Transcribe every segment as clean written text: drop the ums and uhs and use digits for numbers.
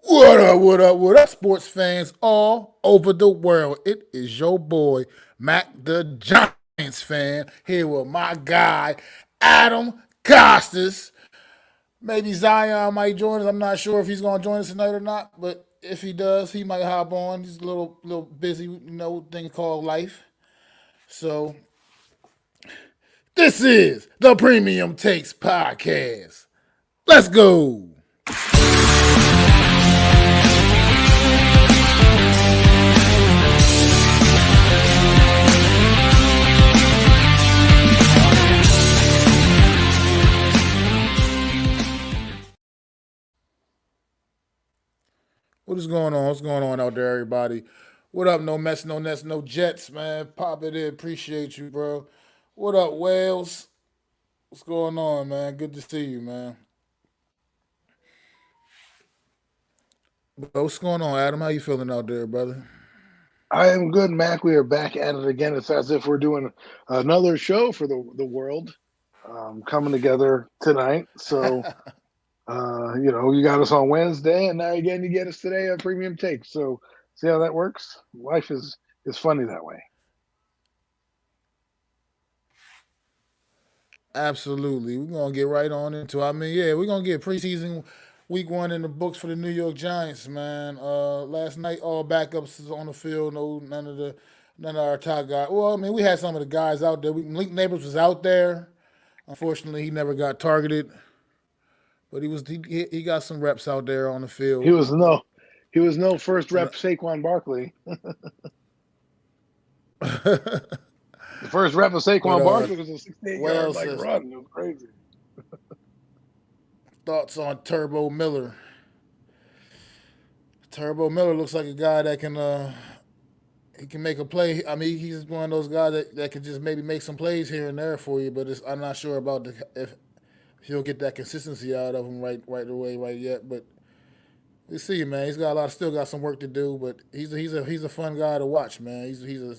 What up, what up, what up, sports fans all over the world? It is your boy, Mac the Giants fan, here with my guy, Adam Costas. Maybe Zion might join us. I'm not sure if he's going to join us tonight or not, but if he does, he might hop on. He's a little busy, thing called life. So, this is the Premium Takes Podcast. Let's go. What is going on? What's going on out there, everybody? What up? No mess, no nets, no jets, man. Pop it in. Appreciate you, bro. What up, Wales? What's going on, man? Good to see you, man. Bro, what's going on, Adam? How you feeling out there, brother? I am good, Mac. We are back at it again. It's as if we're doing another show for the world, coming together tonight. So, you got us on Wednesday, and now again you get us today at Premium Take. So, see how that works? Life is funny that way. Absolutely. We're gonna get right on into it. I mean, yeah, we're gonna get preseason week one in the books for the New York Giants, man. Last night all backups is on the field, none of our top guys. Well, I mean, we had some of the guys out there. Link Neighbors was out there. Unfortunately, he never got targeted. But he got some reps out there on the He field. was no he was no first And rep Saquon Barkley. The first rep of but Saquon Barkley was a 68-yard Wells like says run. It was crazy. thoughts on Turbo Miller. Turbo Miller looks like a guy that he can make a play. I mean, he's one of those guys that can just maybe make some plays here and there for you. But I'm not sure about if he'll get that consistency out of him right away right yet. But we see, man. He's got still got some work to do. But he's a fun guy to watch, man. He's a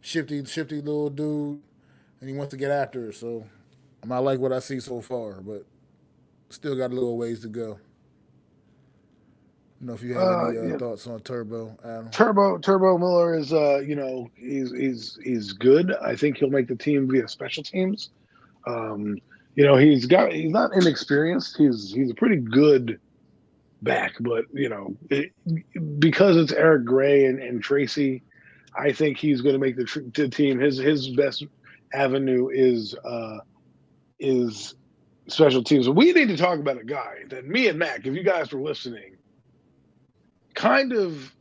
shifty little dude, and he wants to get after it. So I like what I see so far, but still got a little ways to go. I don't know if you have any Yeah, thoughts on Turbo, Adam. Turbo Miller is he's good. I think he'll make the team via special teams. Um, he's not inexperienced. He's a pretty good back, but because it's Eric Gray and Tracy, I think he's going to make the team. His best avenue is special teams. We need to talk about a guy that me and Mac, if you guys were listening, kind of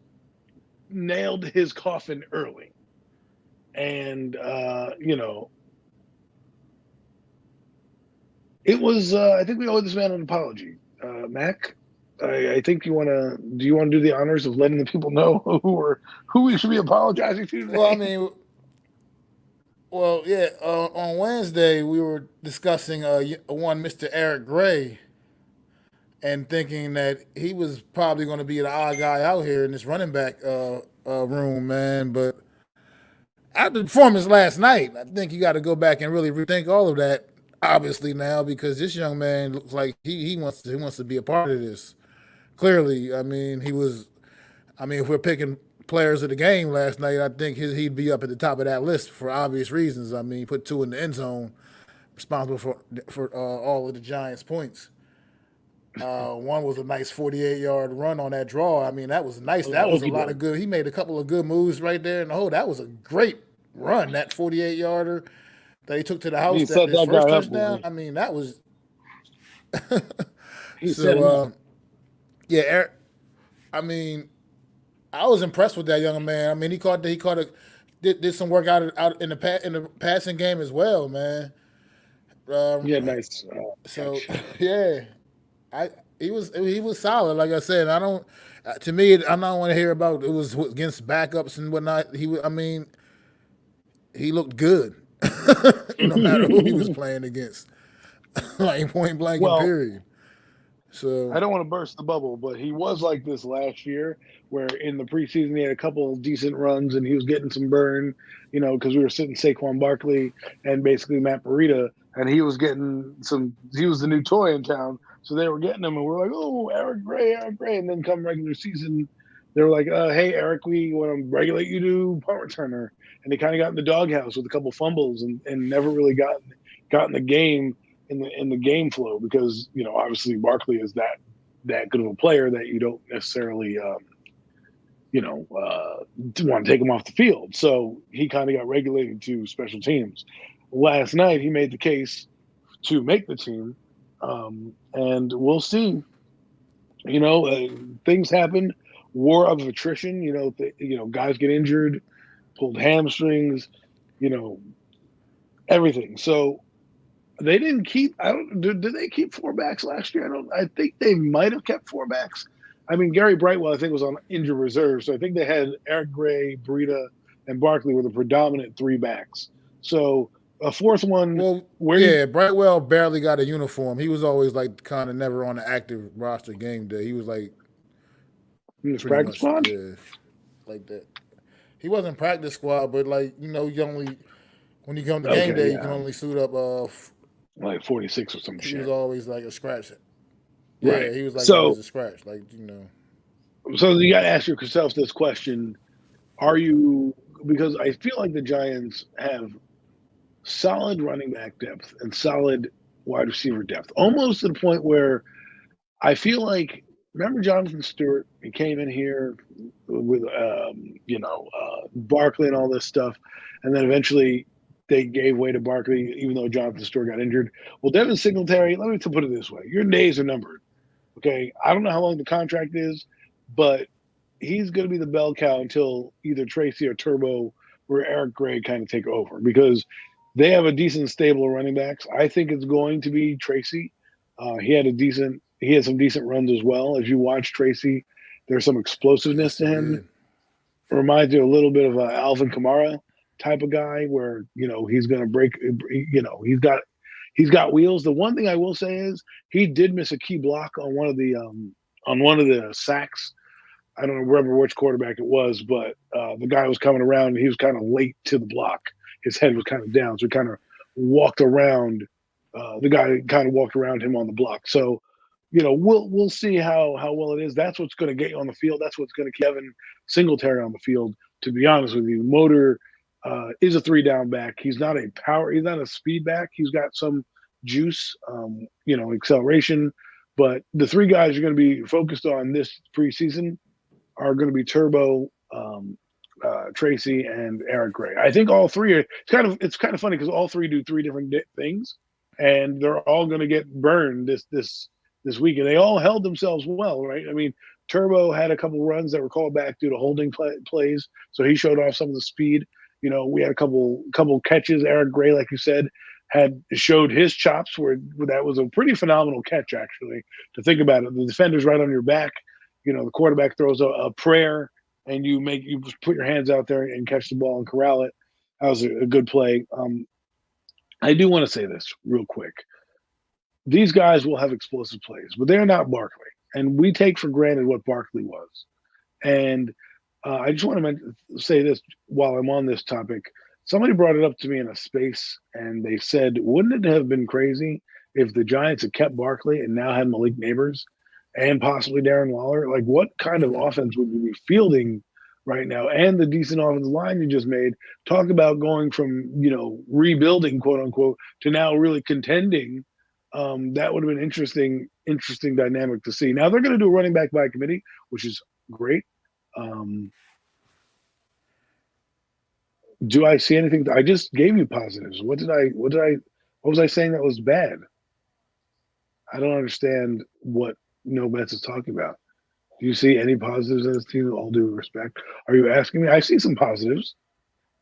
nailed his coffin early. And it was I think we owe this man an apology. Mac, I think you want to do the honors of letting the people know who we should be apologizing to Well, I today? mean, well, yeah. On Wednesday, we were discussing one Mr. Eric Gray and thinking that he was probably going to be the odd guy out here in this running back room, man. But after the performance last night, I think you got to go back and really rethink all of that. Obviously now, because this young man looks like he wants to be a part of this. Clearly, I mean, he was. I mean, if we're picking players of the game last night, I think he'd be up at the top of that list for obvious reasons. I mean, he put two in the end zone, responsible for all of the Giants' points. One was a nice 48-yard run on that draw. I mean, that was nice. Oh, That was a he lot did. of good. He made a couple of good moves right there in the hole. That was a great run. That 48-yarder that he took to the house. He That set his that first guy up, touchdown. boy. I mean, that was He set so. him up. Yeah, Eric, I mean, I was impressed with that young man. I mean, did some work out in the passing game as well, man. Um, He had a nice so catch. yeah, I he was solid. Like I said, I don't. To me, I don't want to hear about it was against backups and whatnot. I mean, he looked good, no matter who he was playing against, like point blank and Well, period. I So don't want to burst the bubble, but he was like this last year, where in the preseason he had a couple of decent runs and he was getting some burn, because we were sitting Saquon Barkley and basically Matt Burita, and he was getting some. He was the new toy in town, So they were getting him, and we're like, oh, Eric Gray. And then come regular season, they were like, hey, Eric, we want to regulate you to punt returner. And they kind of got in the doghouse with a couple fumbles and never really got in the game in the game flow because obviously Barkley is that good of a player that you don't necessarily want to take him off the field. So he kind of got regulated to special teams. Last night he made the case to make the team, and we'll see. Things happen. War of attrition. Guys get injured, pulled hamstrings. You know, everything. So they didn't keep. I don't. Did they keep four backs last year? I don't. I think they might have kept four backs. I mean, Gary Brightwell, I think, was on injured reserve, so I think they had Eric Gray, Breida, and Barkley were the predominant three backs. So a fourth one, Well, where you yeah, Brightwell barely got a uniform. He was always like kind of never on the active roster game day. He was like in this pretty practice much squad? like that. He wasn't practice squad, but like you only when you come to game Okay, day, you can yeah, only suit up. like 46 or some He was shit. always like a scratch. Right. Yeah, he was like So, always a scratch. Like. so you got to ask yourself this question: Are you? Because I feel like the Giants have solid running back depth and solid wide receiver depth, almost to the point where I feel like remember Jonathan Stewart? He came in here with Barkley and all this stuff, and then eventually they gave way to Barkley, even though Jonathan Stewart got injured. Well, Devin Singletary, let me put it this way: your days are numbered. Okay, I don't know how long the contract is, but he's going to be the bell cow until either Tracy or Turbo or Eric Gray kind of take over because they have a decent stable of running backs. I think it's going to be Tracy. He had some decent runs as well. As you watch Tracy, there's some explosiveness Yes, to he him. did. It reminds you a little bit of Alvin Kamara type of guy, where he's going to break. He's got wheels. The one thing I will say is he did miss a key block on one of the sacks. I don't remember which quarterback it was, but the guy was coming around and he was kind of late to the block. His head was kind of down, so he kind of walked around. The guy kind of walked around him on the block. So, we'll see how well it is. That's what's going to get you on the field. That's what's going to keep Evan Singletary on the field. To be honest with you, Motor is a three down back. He's not a power. He's not a speed back. He's got some juice, acceleration. But the three guys you're going to be focused on this preseason are going to be Turbo, Tracy, and Eric Gray. I think all three are. It's kind of funny because all three do three different things, and they're all going to get burned this week, and they all held themselves well, right? I mean, Turbo had a couple runs that were called back due to holding plays, so he showed off some of the speed. We had a couple catches. Eric Gray, like you said, had showed his chops where that was a pretty phenomenal catch, actually. To think about it, the defender's right on your back. The quarterback throws a prayer, and you put your hands out there and catch the ball and corral it. That was a good play. I do want to say this real quick. These guys will have explosive plays, but they're not Barkley, and we take for granted what Barkley was. And I just want to say this while I'm on this topic. Somebody brought it up to me in a space, and they said, "Wouldn't it have been crazy if the Giants had kept Barkley and now had Malik Neighbors and possibly Darren Waller? Like, what kind of offense would we be fielding right now? And the decent offensive line you just made. Talk about going from rebuilding, quote unquote, to now really contending. That would have been interesting dynamic to see. Now they're going to do a running back by committee, which is great. Um, do I see anything? I just gave you positives. What was I saying that was bad? I don't understand what No Bets is talking about. Do you see any positives in this team? All due respect. Are you asking me? I see some positives.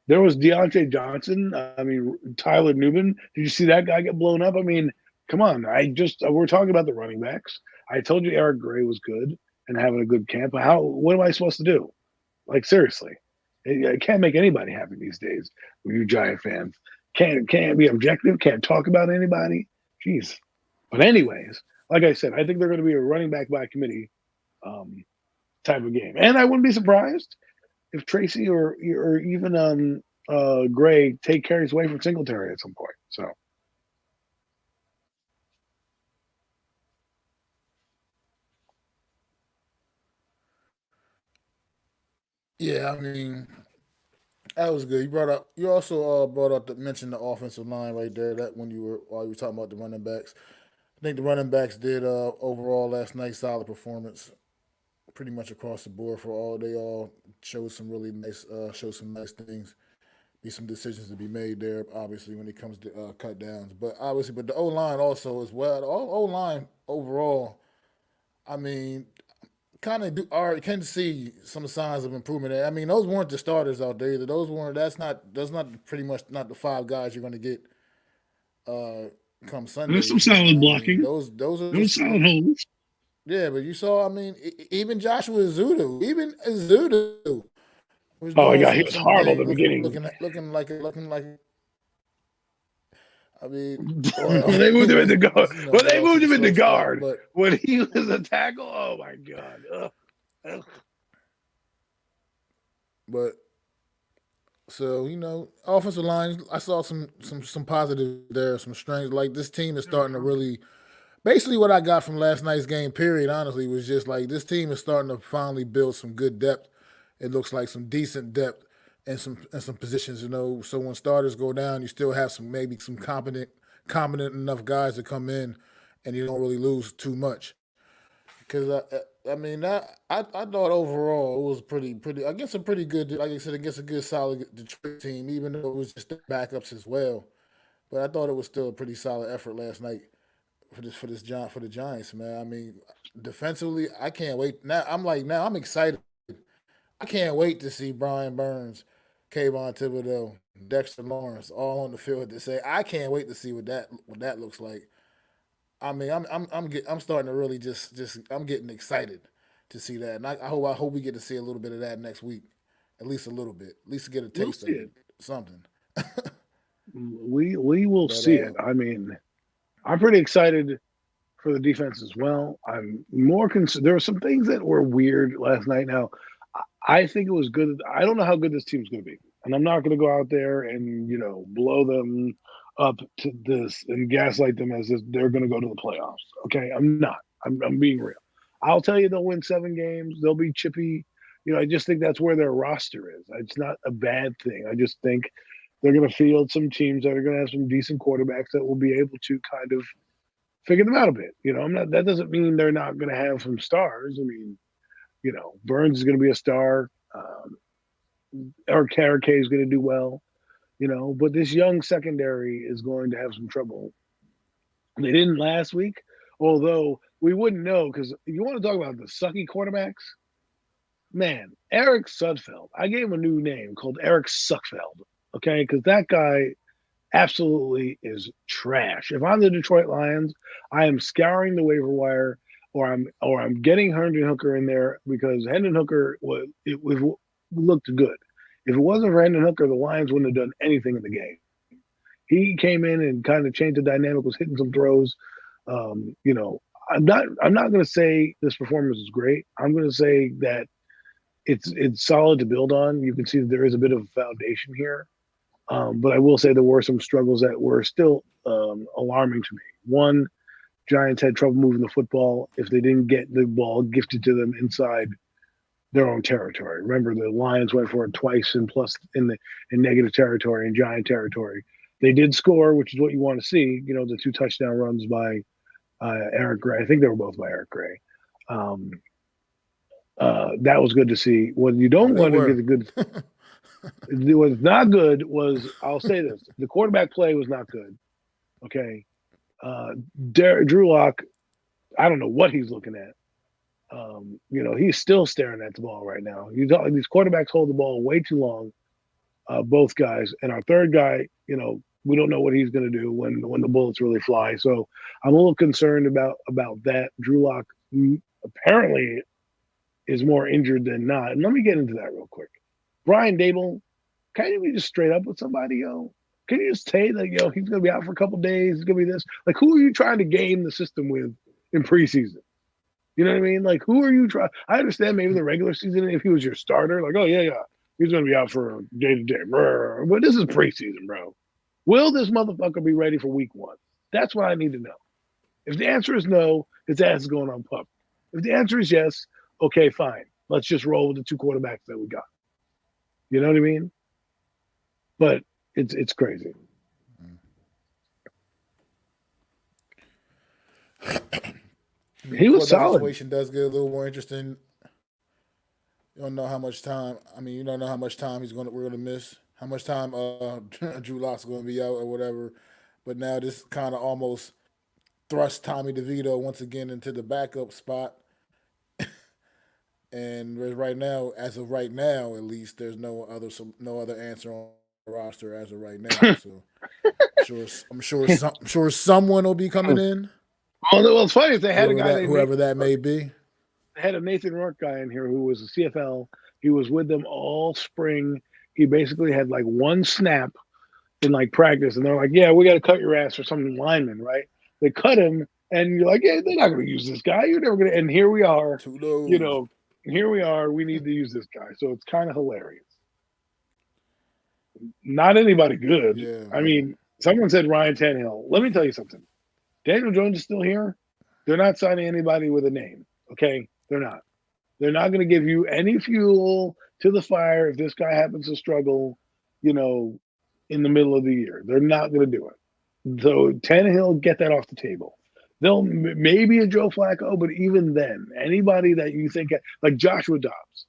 There was Deontay Johnson. I mean, Tyler Newman. Did you see that guy get blown up? I mean, come on. We're talking about the running backs. I told you Eric Gray was good and having a good camp. What am I supposed to do? Like, seriously. I can't make anybody happy these days with you Giant fans. Can't be objective, can't talk about anybody. Jeez. But anyways, like I said, I think they're going to be a running back by committee type of game. And I wouldn't be surprised if Tracy or even Gray take carries away from Singletary at some point. So Yeah, I mean, that was good. You also brought up mentioned the offensive line right there. That when while you were talking about the running backs, I think the running backs did overall last night solid performance, pretty much across the board for all. They all showed some nice things. Be some decisions to be made there, obviously when it comes to cut downs. But the O line also as well. The O line overall, I mean, kind of do are can see some signs of improvement there. I mean, those weren't the starters out there either. Those weren't. That's not pretty much not the five guys you're going to get uh, come There's Sunday. some Even solid I mean, blocking. those are There was just solid holes. yeah. But you saw, I mean, even Joshua Zudu, even Zudu was Oh my doing God, he was some horrible at things, the beginning. looking like. I mean, well, when they he moved him into was guard, just when got they off to moved the him into slow start, guard, but when he was a tackle, oh my God. Ugh. Ugh. but so offensive line. I saw some positive there, some strengths. Like this team is starting to really. Basically, what I got from last night's game, period, honestly, was just like this team is starting to finally build some good depth. It looks like some decent depth in some positions. So when starters go down, you still have maybe some competent enough guys to come in, and you don't really lose too much. Because I mean I thought overall it was pretty against a pretty good, like I said, against a good solid Detroit team, even though it was just backups as well. But I thought it was still a pretty solid effort last night for the Giants, man. I mean, defensively, I can't wait. Now I'm excited. I can't wait to see Brian Burns, Kayvon Thibodeau, Dexter Lawrence all on the field to say I can't wait to see what that looks like. I mean, I'm starting to really just I'm getting excited to see that, and I hope we get to see a little bit of that next week, at least a little bit, at least get a We'll taste see of it. it, something. We will But see it. I mean, I'm pretty excited for the defense as well. I'm more concerned. There were some things that were weird last night. Now, I think it was good. I don't know how good this team's going to be, and I'm not going to go out there and blow them up to this and gaslight them as if they're going to go to the playoffs. Okay, I'm not. I'm being real. I'll tell you they'll win 7 games. They'll be chippy. I just think that's where their roster is. It's not a bad thing. I just think they're going to field some teams that are going to have some decent quarterbacks that will be able to kind of figure them out a bit. I'm not. That doesn't mean they're not going to have some stars. I mean, Burns is going to be a star. Or K is going to do well. But this young secondary is going to have some trouble. They didn't last week, although we wouldn't know because you want to talk about the sucky quarterbacks. Man, Eric Sudfeld. I gave him a new name called Eric Suckfeld. Okay, because that guy absolutely is trash. If I'm the Detroit Lions, I am scouring the waiver wire, or I'm getting Hendon Hooker in there because Hendon Hooker looked good. If it wasn't for Hendon Hooker, the Lions wouldn't have done anything in the game. He came in and kind of changed the dynamic, was hitting some throws. You know, I'm not going to say this performance is great. I'm going to say that it's solid to build on. You can see that there is a bit of a foundation here. But I will say there were some struggles that were still alarming to me. One, Giants had trouble moving the football if they didn't get the ball gifted to them inside their own territory. Remember, the Lions went for it twice and plus in negative territory and Giant territory. They did score, which is what you want to see. The 2 touchdown runs by Eric Gray. I think they were both by Eric Gray. Um, that was good to see. What you don't They want to get were. the good. What's not good was, I'll say this: the quarterback play was not good. Okay, Drew Lock, I don't know what he's looking at. He's still staring at the ball right now. These quarterbacks hold the ball way too long, both guys. And our third guy, we don't know what he's going to do when the bullets really fly. So I'm a little concerned about that. Drew Lock apparently is more injured than not. And let me get into that real quick. Brian Dable, can you be just straight up with somebody, yo? Can you just say that, he's going to be out for a couple days? He's going to be this. Like, who are you trying to game the system with in preseason? You know what I mean? Like, who are you trying? I understand maybe the regular season, if he was your starter, like, oh, yeah, he's going to be out for day to day. But this is preseason, bro. Will this motherfucker be ready for week 1? That's what I need to know. If the answer is no, his ass is going on pup. If the answer is yes, okay, fine. Let's just roll with the 2 quarterbacks that we got. You know what I mean? But it's crazy. I mean, the He was quarterback solid. situation does get a little more interesting. You don't know how much time. I mean, you don't know how much time we're gonna miss. How much time Drew Lock's gonna be out or whatever. But now this kind of almost thrust Tommy DeVito once again into the backup spot. And right now, as of right now, at least, there's no other answer on the roster as of right now. So I'm sure someone will be coming in, Well, it's funny is they had a guy named whoever that may be. they had a Nathan Rourke guy in here who was a CFL. He was with them all spring. He basically had like one snap in like practice, and they're like, "Yeah, we got to cut your ass for some lineman, right?" They cut him, and you're like, "Yeah, they're not going to use this guy. You're never going to." And here we are, Who you knows? know, here we are. We need to use this guy, so it's kind of hilarious. Not anybody good. Yeah, I man. mean, someone said Ryan Tannehill. Let me tell you something. Daniel Jones is still here. They're not signing anybody with a name. Okay, they're not. They're not going to give you any fuel to the fire if this guy happens to struggle, you know, in the middle of the year. They're not going to do it. So Tannehill, get that off the table. They'll maybe a Joe Flacco, but even then, anybody that you think like Joshua Dobbs.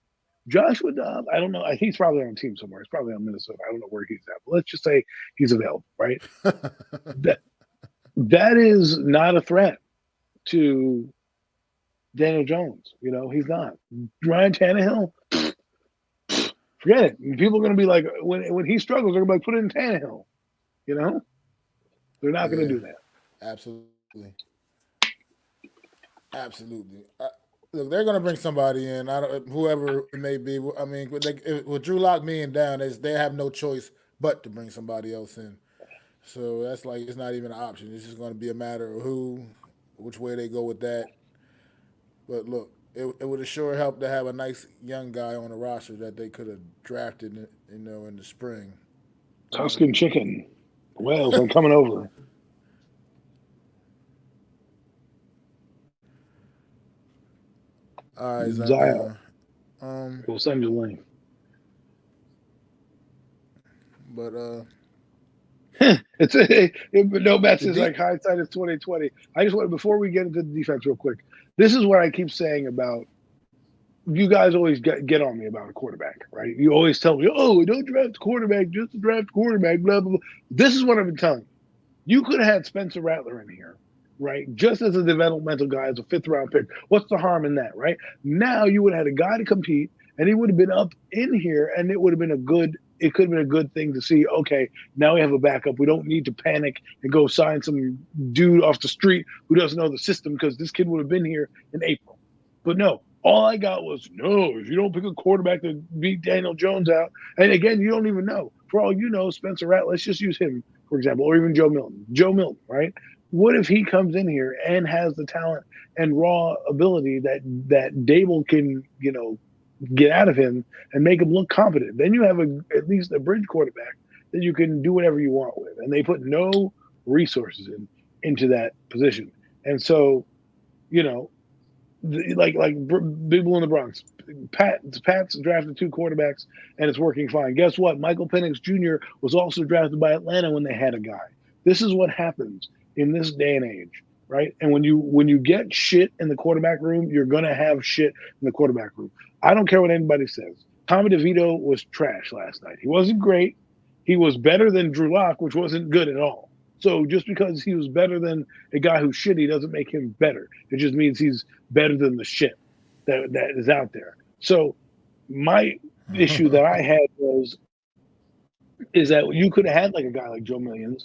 Joshua Dobbs, I don't know. He's probably on a team somewhere. He's probably on Minnesota. I don't know where he's at. But let's just say he's available, right? That that is not a threat to Daniel Jones. You know, he's not. Ryan Tannehill, forget it. People are going to be like, when he struggles, they're going to be like, put it in Tannehill. You know, they're not going to Yeah, do that. absolutely, absolutely. Look, they're gonna bring somebody in. I don't, whoever it may be. I mean, with Drew Lock being down, they have no choice but to bring somebody else in. So that's like it's not even an option. It's just going to be a matter of which way they go with that. But look, it would have sure helped to have a nice young guy on the roster that they could have drafted, in the spring. Tuscan chicken. Wales, I'm coming over. All right, Zion, Zion. Um, we'll send you a link. but No match the is like deep. hindsight is 2020. I just want before we get into the defense real quick. This is what I keep saying about you guys always get on me about a quarterback, right? You always tell me, "Oh, don't draft a quarterback, just to draft a quarterback." Blah blah blah. This is what I've been telling you. You could have had Spencer Rattler in here, right? Just as a developmental guy, as a fifth round pick. What's the harm in that, right? Now you would have had a guy to compete, and he would have been up in here, and it would have been a good. It could have been a good thing to see. Okay, now we have a backup. We don't need to panic and go sign some dude off the street who doesn't know the system because this kid would have been here in April. But no, all I got was no. If you don't pick a quarterback to beat Daniel Jones out, and again, you don't even know. For all you know, Spencer Rattler. Let's just use him for example, or even Joe Milton. Joe Milton, right? What if he comes in here and has the talent and raw ability that Dable can, get out of him and make him look competent? Then you have at least a bridge quarterback that you can do whatever you want with, and they put no resources into that position. And so, you know, like people in the Bronx. Pat's drafted two quarterbacks and it's working fine. Guess what? Michael Penix Jr. was also drafted by Atlanta when they had a guy. This is what happens in this day and age, right? And when you get shit in the quarterback room, you're gonna have shit in the quarterback room. I don't care what anybody says. Tommy DeVito was trash last night. He wasn't great. He was better than Drew Lock, which wasn't good at all. So just because he was better than a guy who's shitty doesn't make him better. It just means he's better than the shit that is out there. So my issue that I had was is that you could have had like a guy like Joe Milton,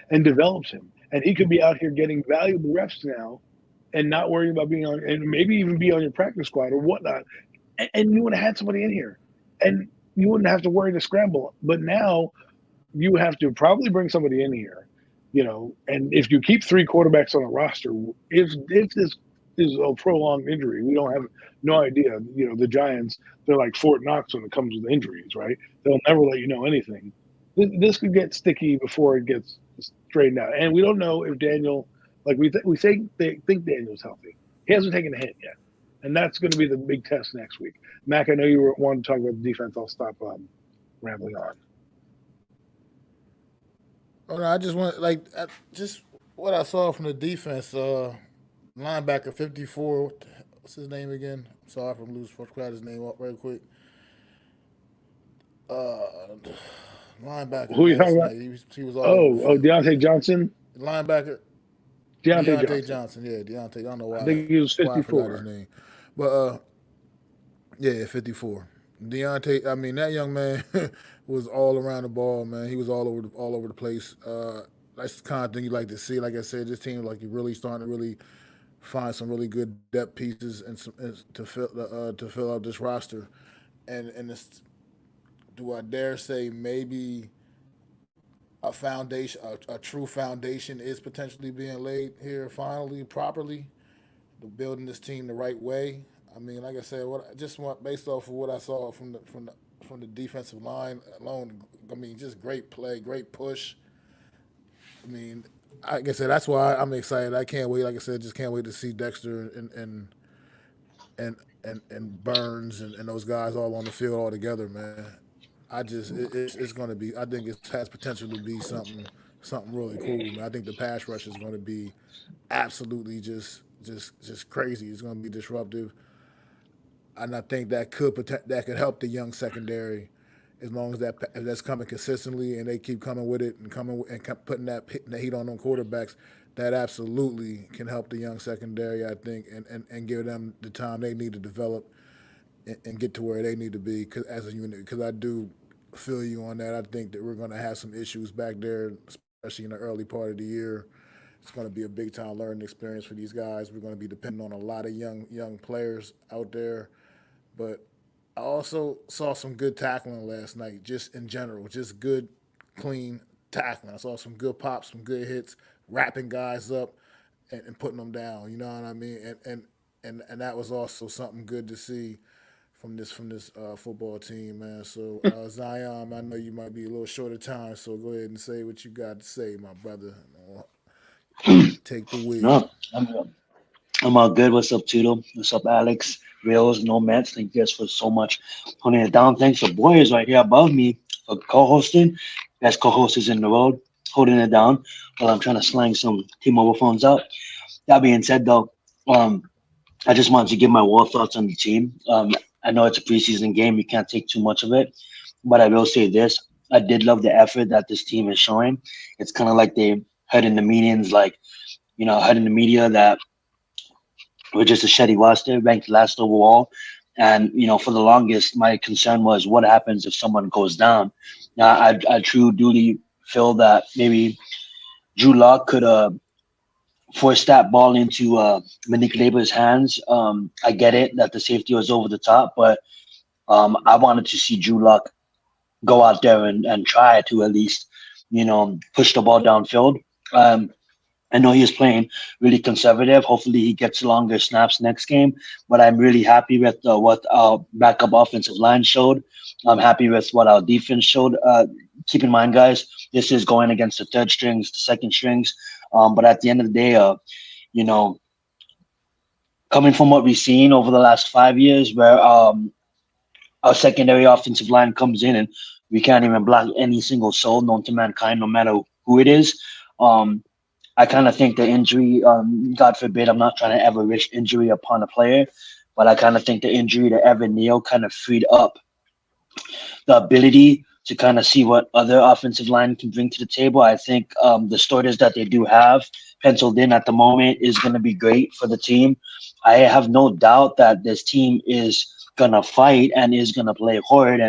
and developed him, and he could be out here getting valuable reps now, and not worrying about being on, and maybe even be on your practice squad or whatnot, and you would have had somebody in here, and you wouldn't have to worry to scramble. But now you have to probably bring somebody in here, and if you keep three quarterbacks on a roster, if this is a prolonged injury, we don't have no idea. The Giants, they're like Fort Knox when it comes with injuries, right? They'll never let you know anything. This could get sticky before it gets straightened out, and we don't know if Daniel, like we think Daniel's healthy. He hasn't taken a hit yet. And that's going to be the big test next week. Mac, I know you were wanting to talk about the defense. I'll stop rambling on. Oh, no, I just want just what I saw from the defense. Linebacker 54. What's his name again? Sorry if I'm losing first class his name up real quick. Uh, Linebacker Who are you talking last about? night. He was all over the field. Deontay Yeah, Johnson. linebacker Deontay Deontay Johnson. Johnson. Yeah, Deontay. I don't know I why think he was why I forgot his 54. name, but yeah, 54. Deontay. I mean, that young man was all around the ball, man. He was all over the place. That's the kind of thing you like to see. Like I said, this team like you really starting to really find some really good depth pieces to fill out this roster, and it's, do I dare say maybe a foundation, a true foundation is potentially being laid here finally, properly, building this team the right way. I mean, like I said, what I just want based off of what I saw from the defensive line alone. I mean, just great play, great push. I mean, like I said, that's why I'm excited. I can't wait. Like I said, just can't wait to see Dexter and Burns and those guys all on the field all together, man. It's going to be. I think it has potential to be something really cool, man. I think the pass rush is going to be absolutely just crazy. It's going to be disruptive, and I think that could help the young secondary as long as that's coming consistently and they keep coming with it and putting the heat on them quarterbacks. That absolutely can help the young secondary, I think, and give them the time they need to develop and get to where they need to be as a unit. Because I do feel you on that. I think that we're going to have some issues back there, especially in the early part of the year. It's going to be a big time learning experience for these guys. We're going to be depending on a lot of young players out there, but I also saw some good tackling last night, just in general, just good, clean tackling. I saw some good pops, some good hits, wrapping guys up and putting them down. You know what I mean? And that was also something good to see from this football team, man. So Zion, I know you might be a little short of time, so go ahead and say what you got to say, my brother. Take the wheel. No, I'm all good. What's up, Tito? What's up, Alex? Reels, Nomads. Thank you guys for so much holding it down. Thanks to Boys right here above me for co-hosting. Best co-hosters in the world, holding it down while I'm trying to slang some T-Mobile phones out. That being said, though, um, I just wanted to give my war thoughts on the team. I know it's a preseason game; you can't take too much of it, but I will say this: I did love the effort that this team is showing. It's kind of like they heard in the meetings, like heard in the media that we're just a shitty roster, ranked last overall. And for the longest, my concern was what happens if someone goes down. Now, I truly duly feel that maybe Drew Lock could force that ball into Malik Labor's hands. I get it that the safety was over the top, but I wanted to see Drew Lock go out there and try to at least, push the ball downfield. I know he was playing really conservative. Hopefully, he gets longer snaps next game. But I'm really happy with what our backup offensive line showed. I'm happy with what our defense showed. Keep in mind, guys, this is going against the third strings, the second strings. But at the end of the day, you know, coming from what we've seen over the last 5 years, where our secondary offensive line comes in and we can't even block any single soul known to mankind, no matter who it is. Um, I kind of think the injury, God forbid, I'm not trying to ever wish injury upon a player, but I kind of think the injury to Evan Neal kind of freed up the ability to kind of see what other offensive line can bring to the table. I think the starters that they do have penciled in at the moment is going to be great for the team. I have no doubt that this team is going to fight and is going to play hard.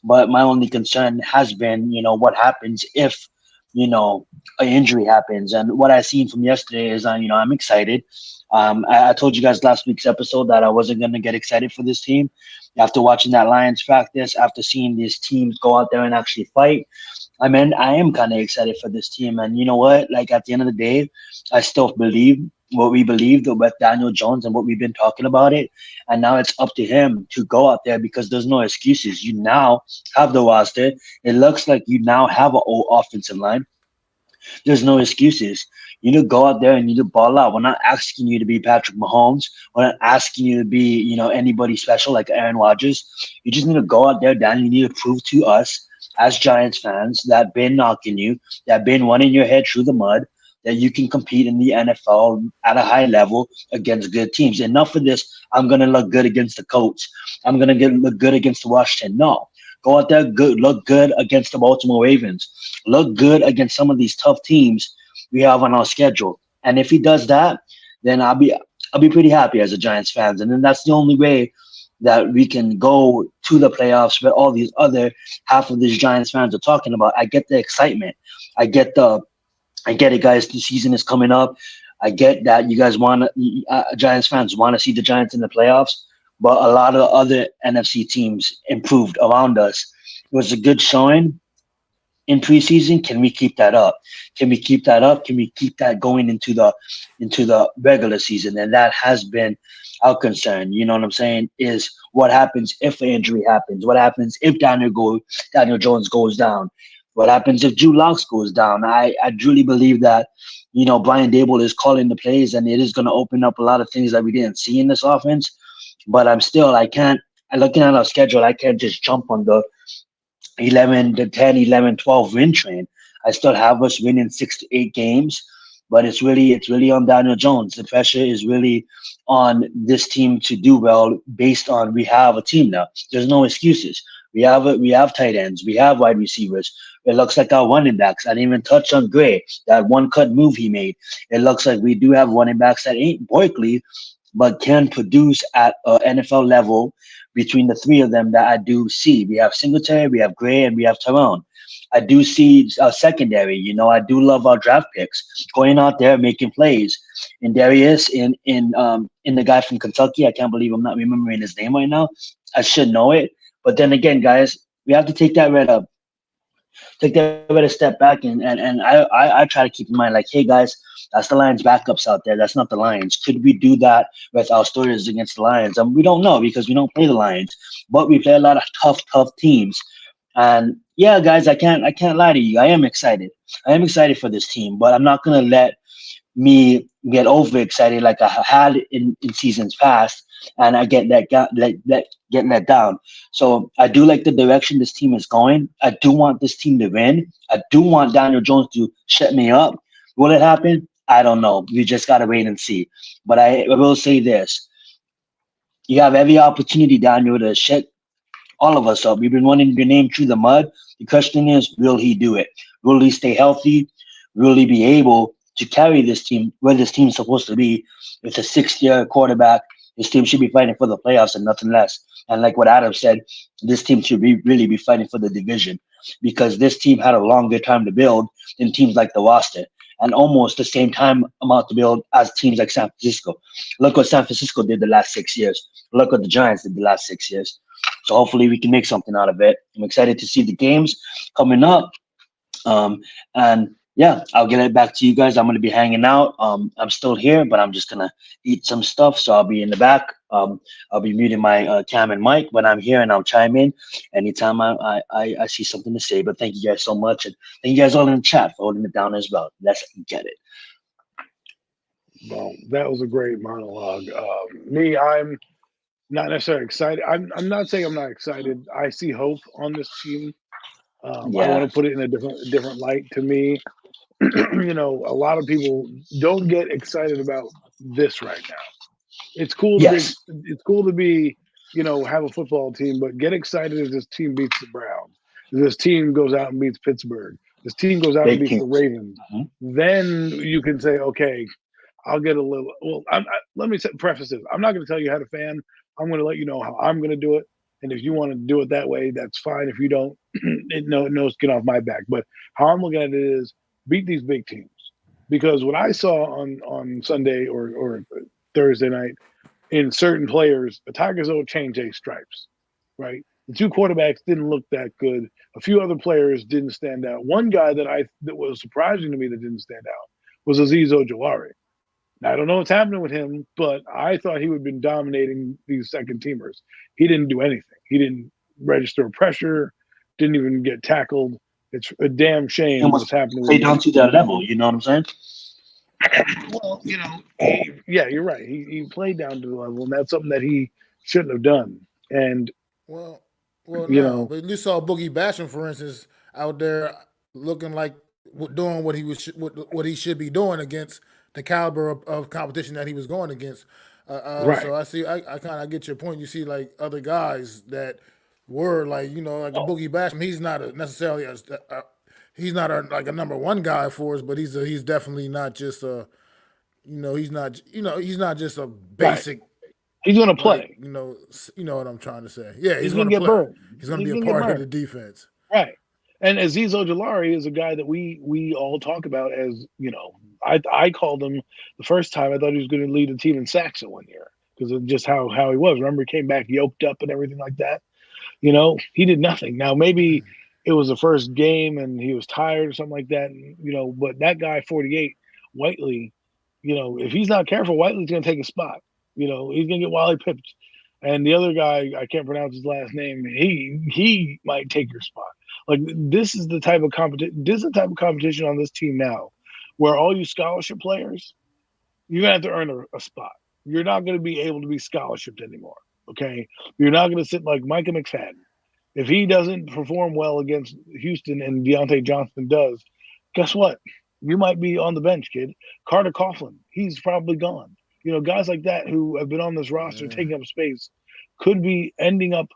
But my only concern has been, what happens if, an injury happens. And what I seen from yesterday is, I'm excited. I told you guys last week's episode that I wasn't going to get excited for this team. After watching that Lions practice, after seeing these teams go out there and actually fight, I am kind of excited for this team. And you know what? Like at the end of the day, I still believe what we believed with Daniel Jones and what we've been talking about it. And now it's up to him to go out there because there's no excuses. You now have the roster. It looks like you now have an old offensive line. There's no excuses. You need to go out there and you need to ball out. We're not asking you to be Patrick Mahomes. We're not asking you to be, anybody special like Aaron Rodgers. You just need to go out there, Dan. You need to prove to us as Giants fans that been knocking you, that been running your head through the mud, that you can compete in the NFL at a high level against good teams. Enough of this. I'm gonna look good against the Colts. I'm gonna look good against the Washington. No, go out there, look good against the Baltimore Ravens. Look good against some of these tough teams we have on our schedule. And if he does that, then I'll be pretty happy as a Giants fans. And then that's the only way that we can go to the playoffs where all these other half of these Giants fans are talking about. I get the excitement. I get it, guys. The season is coming up. I get that you guys Giants fans want to see the Giants in the playoffs, but a lot of other NFC teams improved around us. It was a good showing in preseason. Can we keep that up? Can we keep that up? Can we keep that going into the regular season? And that has been our concern. You know what I'm saying? Is what happens if an injury happens? What happens if Daniel Jones goes down? What happens if Drew Lock goes down? I truly believe that, Brian Dable is calling the plays, and it is going to open up a lot of things that we didn't see in this offense. But I can't, looking at our schedule, I can't just jump on the 12 win train. I still have us winning 6 to 8 games, but it's really on Daniel Jones. The pressure is really on this team to do well based on we have a team now. There's no excuses. We have tight ends. We have wide receivers. It looks like our running backs. I didn't even touch on Gray, that one cut move he made. It looks like we do have running backs that ain't Barkley, but can produce at an NFL level between the three of them that I do see. We have Singletary, we have Gray, and we have Tyrone. I do see secondary. I do love our draft picks going out there making plays. In Darius, in the guy from Kentucky, I can't believe I'm not remembering his name right now. I should know it, but then again, guys, we have to take that a step back, and I try to keep in mind, like, hey guys, that's the Lions backups out there. That's not the Lions. Could we do that with our stories against the Lions? We don't know because we don't play the Lions, but we play a lot of tough teams. And yeah, guys, I can't lie to you. I am excited. I am excited for this team, but I'm not gonna let me get overexcited like I had in seasons past, and I get getting let down. So I do like the direction this team is going. I do want this team to win. I do want Daniel Jones to shut me up. Will it happen? I don't know. We just gotta wait and see. But I will say this: you have every opportunity, Daniel, to shut all of us up. We've been running your name through the mud. The question is, will he do it? Will he stay healthy? Will he be able to carry this team where this team is supposed to be? With a 6th-year quarterback, this team should be fighting for the playoffs and nothing less. And like what Adam said, this team should really be fighting for the division, because this team had a longer time to build than teams like the roster, and almost the same time amount to build as teams like San Francisco. Look what San Francisco did the last 6 years. Look what the Giants did the last 6 years. So hopefully we can make something out of it. I'm excited to see the games coming up. And yeah, I'll get it back to you guys. I'm going to be hanging out. I'm still here, but I'm just going to eat some stuff. So I'll be in the back. I'll be muting my cam and mic when I'm here, and I'll chime in anytime I see something to say. But thank you guys so much. And thank you guys all in the chat for holding it down as well. Let's get it. Well, that was a great monologue. I'm not necessarily excited. I'm not saying I'm not excited. I see hope on this team. I want to put it in a different light. To me, a lot of people don't get excited about this right now. It's cool to be, have a football team, but get excited if this team beats the Browns. If this team goes out and beats Pittsburgh. This team goes out and beats the Ravens. Mm-hmm. Then you can say, okay, I'll get a little. Well, let me preface this. I'm not going to tell you how to fan. I'm going to let you know how I'm going to do it. And if you want to do it that way, that's fine. If you don't, get off my back. But how I'm looking at it is beat these big teams. Because what I saw on Sunday or Thursday night in certain players, the Tigers will change their stripes, right? The 2 quarterbacks didn't look that good. A few other players didn't stand out. One guy that was surprising to me that didn't stand out was Azeez Ojulari. Now, I don't know what's happening with him, but I thought he would have been dominating these second teamers. He didn't do anything. He didn't register pressure, didn't even get tackled. It's a damn shame what's happening. Play down to that level, you know what I'm saying? Well, yeah, you're right. He played down to the level, and that's something that he shouldn't have done. And Well, well, you no, know, but you saw Boogie Basham, for instance, out there looking like doing what what he should be doing against the caliber of competition that he was going against. right? So I see, I kind of get your point. You see, like other guys that were like, like a Oh, Boogie Basham. He's not necessarily he's not like a number one guy for us, but he's definitely not just a, he's not just a right. basic He's going to like play. you know what I'm trying to say. Yeah, he's He's going going to to get play. burned. He's going to He's be a going to get part of the burned. defense. Right. And Aziz Ojolari is a guy that we all talk about as, I called him the first time. I thought he was going to lead the team in sacks at one year because of just how he was. Remember, he came back yoked up and everything like that. He did nothing. Now, maybe it was the first game and he was tired or something like that, but that guy, 48, Whiteley, if he's not careful, Whiteley's going to take a spot. He's going to get Wally pipped. And the other guy, I can't pronounce his last name. He might take your spot. Like this is the type of competition. This is the type of competition on this team now, where all you scholarship players, you're gonna have to earn a spot. You're not going to be able to be scholarshiped anymore. Okay, you're not going to sit like Micah McFadden. If he doesn't perform well against Houston and Deontay Johnson does, guess what? You might be on the bench, kid. Carter Coughlin, he's probably gone. Guys like that who have been on this roster Yeah. taking up space could be ending up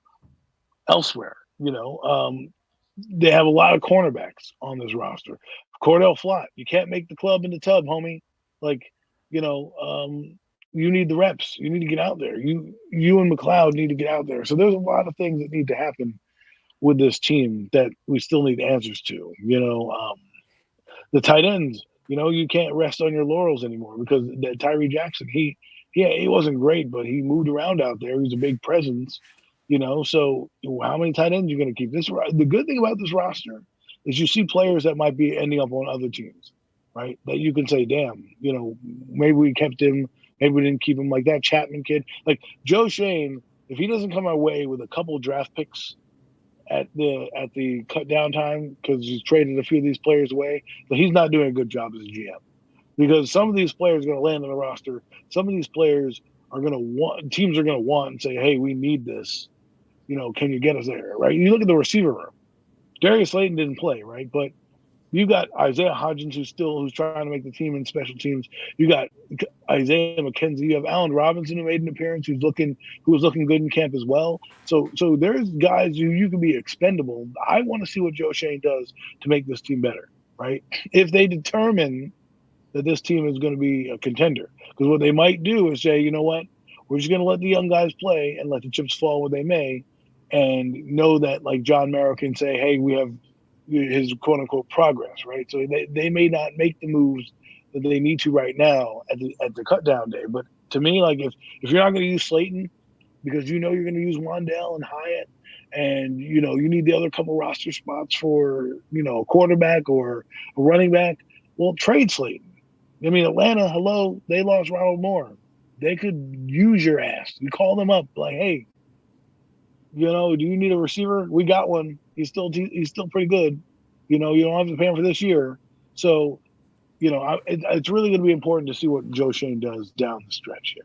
elsewhere. They have a lot of cornerbacks on this roster. Cordell Flott, you can't make the club in the tub, homie. Like, you know, um, you need the reps. You need to get out there. You and McLeod need to get out there. So there's a lot of things that need to happen with this team that we still need answers to. The tight ends, you can't rest on your laurels anymore because that Tyree Jackson, he wasn't great, but he moved around out there. He was a big presence. So how many tight ends are you going to keep? The good thing about this roster is you see players that might be ending up on other teams, right? That you can say, damn, maybe we kept him, maybe we didn't keep him, like that Chapman kid. Like Joe Shane, if he doesn't come our way with a couple draft picks at the cut down time because he's traded a few of these players away, but he's not doing a good job as a GM because some of these players are going to land on the roster. Some of these players are going to want teams are going to want and say, "Hey, we need this. Can you get us there?" Right? You look at the receiver room. Darius Slayton didn't play, right? But you got Isaiah Hodgins who's trying to make the team in special teams. You got Isaiah McKenzie. You have Allen Robinson who made an appearance who was looking good in camp as well. So there's guys who you can be expendable. I want to see what Joe Shane does to make this team better, right? If they determine that this team is going to be a contender, because what they might do is say, you know what, we're just going to let the young guys play and let the chips fall where they may, and know that like John Merrill can say, hey, we have his quote unquote progress, right? So they may not make the moves that they need to right now at the cut down day. But to me, like if you're not going to use Slayton because you're going to use Wandell and Hyatt, and you need the other couple roster spots for a quarterback or a running back, well, trade Slayton. I mean, Atlanta, hello, they lost Ronald Moore. They could use your ass. You call them up like, hey, do you need a receiver? We got one. He's still pretty good. You don't have to pay him for this year. So, it's really going to be important to see what Joe Shane does down the stretch here.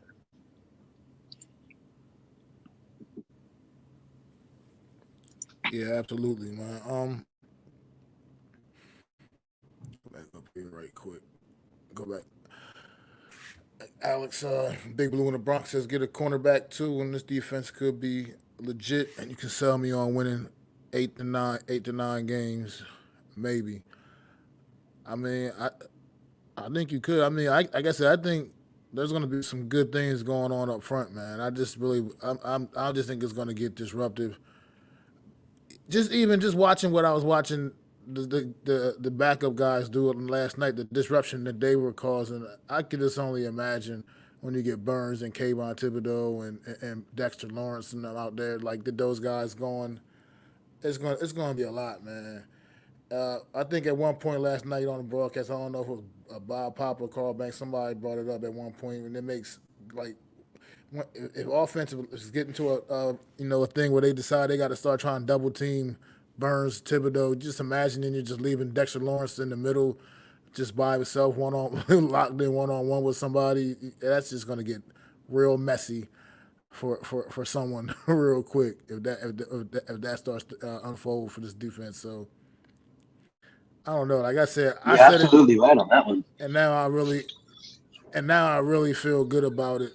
Yeah, absolutely, man. Go back up here right quick. Go back. Alex, Big Blue in the Bronx says get a cornerback too, and this defense could be legit, and you can sell me on winning 8 to 9 games, maybe. I mean, I think you could. I mean, like I said, I think there's going to be some good things going on up front, man. I just think it's going to get disruptive. Just watching what I was watching the backup guys do it last night, the disruption that they were causing. I could just only imagine when you get Burns and Kayvon Thibodeau and Dexter Lawrence and them out there, like those guys going. It's going to be a lot, man. I think at one point last night on the broadcast, I don't know if it was Bob Pop or Carl Banks, somebody brought it up at one point, and it makes like if offensive is getting to a thing where they decide they got to start trying to double team Burns, Thibodeau. Just imagining you're just leaving Dexter Lawrence in the middle just by himself, one on locked in one on one with somebody, that's just gonna get real messy for someone real quick if that starts to unfold for this defense. So I don't know. Like I said, I You're said it, absolutely right on that one. and now I really feel good about it.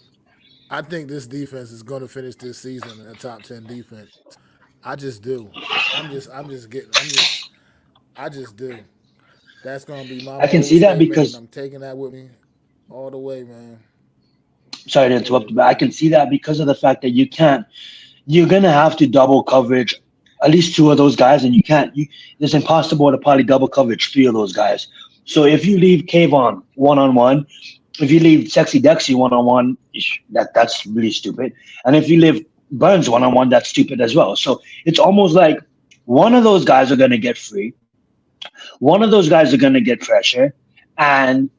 I think this defense is going to finish this season a top 10 defense. I just do. I'm just getting. I just do. That's going to be my I can bold see that statement, and because I'm taking that with me all the way, man. sorry to All the way, interrupt, but I man. can see that because of the fact that you can't. You're gonna have to double coverage at least two of those guys, and you can't. It's impossible to probably double coverage three of those guys. So if you leave Kayvon one on one, if you leave Sexy Dexy one on one, that's really stupid. And if you leave Burns one on one, that's stupid as well. So it's almost like one of those guys are gonna get free, one of those guys are gonna get pressure, and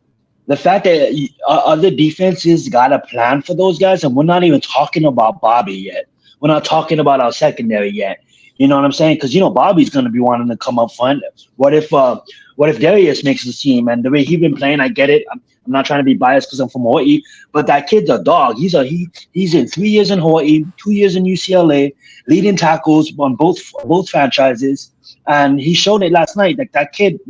the fact that other defenses got a plan for those guys, and we're not even talking about Bobby yet. We're not talking about our secondary yet. You know what I'm saying? Because Bobby's going to be wanting to come up front. What if what if Darius makes the team? And the way he's been playing, I get it. I'm not trying to be biased because I'm from Hawaii, but that kid's a dog. He's in 3 years in Hawaii, 2 years in UCLA, leading tackles on both franchises, and he showed it last night. Like that kid's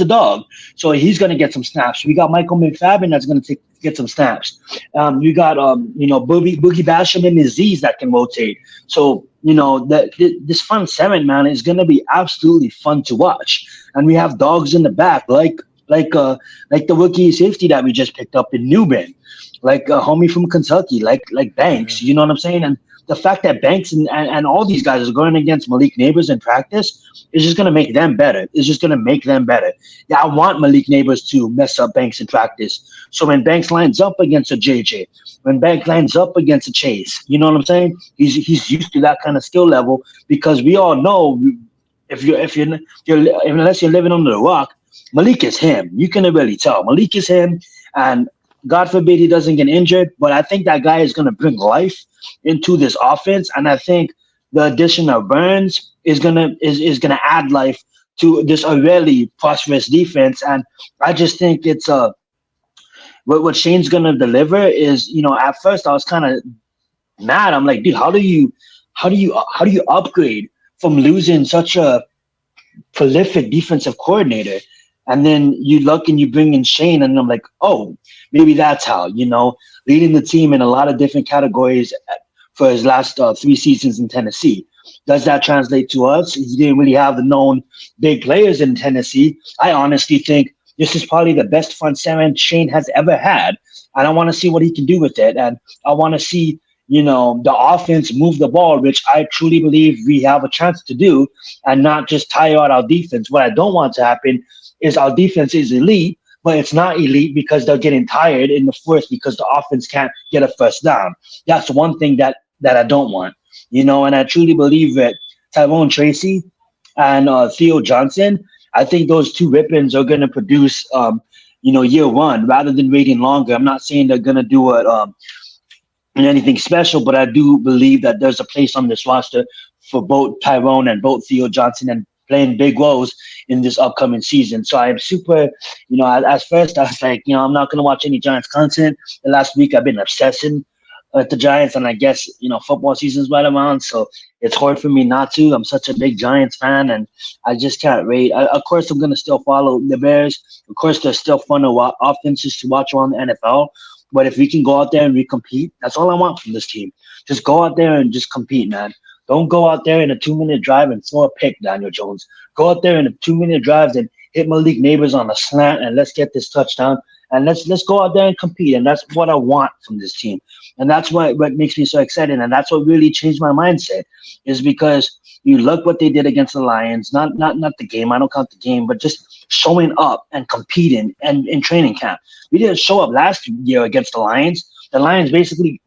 a dog. So he's going to get some snaps. We got Michael McFadden that's going to get some snaps. We got Boogie Basham and Aziz that can rotate. So this front seven, man, is going to be absolutely fun to watch. And we have dogs in the back like the rookie safety that we just picked up in Newbin, like a homie from Kentucky, like Yeah. Banks. You know what I'm saying? And the fact that Banks and all these guys are going against Malik Neighbors in practice is just going to make them better. It's just going to make them better. Yeah, I want Malik Neighbors to mess up Banks in practice. So when Banks lines up against a JJ, when Banks lines up against a Chase, you know what I'm saying? He's used to that kind of skill level because we all know unless you're living under the rock, Malik is him. You can really tell. Malik is him, and God forbid he doesn't get injured, but I think that guy is going to bring life into this offense, and I think the addition of Burns is gonna add life to this already prosperous defense. And I just think it's what Shane's gonna deliver is, at first I was kind of mad. I'm like, dude, how do you upgrade from losing such a prolific defensive coordinator? And then you look and you bring in Shane, and I'm like, oh, maybe that's how, leading the team in a lot of different categories for his last 3 seasons in Tennessee. Does that translate to us? He didn't really have the known big players in Tennessee. I honestly think this is probably the best front seven Shane has ever had. And I want to see what he can do with it. And I want to see, the offense move the ball, which I truly believe we have a chance to do, and not just tire out our defense. What I don't want to happen is our defense is elite, but it's not elite because they're getting tired in the fourth because the offense can't get a first down. That's one thing that I don't want, and I truly believe that Tyrone Tracy and Theo Johnson, I think those two weapons are going to produce, year one rather than waiting longer. I'm not saying they're going to do it anything special, but I do believe that there's a place on this roster for both Tyrone and both Theo Johnson and playing big roles in this upcoming season. So I am super, at first I was like, I'm not going to watch any Giants content. The last week I've been obsessing with the Giants, and I guess, football season's right around, so it's hard for me not to. I'm such a big Giants fan, and I just can't wait. Of course, I'm going to still follow the Bears. Of course, there's still fun offenses to watch around the NFL. But if we can go out there and we compete, that's all I want from this team. Just go out there and just compete, man. Don't go out there in a 2-minute drive and throw a pick, Daniel Jones. Go out there in a 2-minute drive and hit Malik Neighbors on a slant, and let's get this touchdown. And let's go out there and compete. And that's what I want from this team. And that's what makes me so excited. And that's what really changed my mindset, is because you look what they did against the Lions, not the game. I don't count the game, but just showing up and competing and in training camp. We didn't show up last year against the Lions. The Lions basically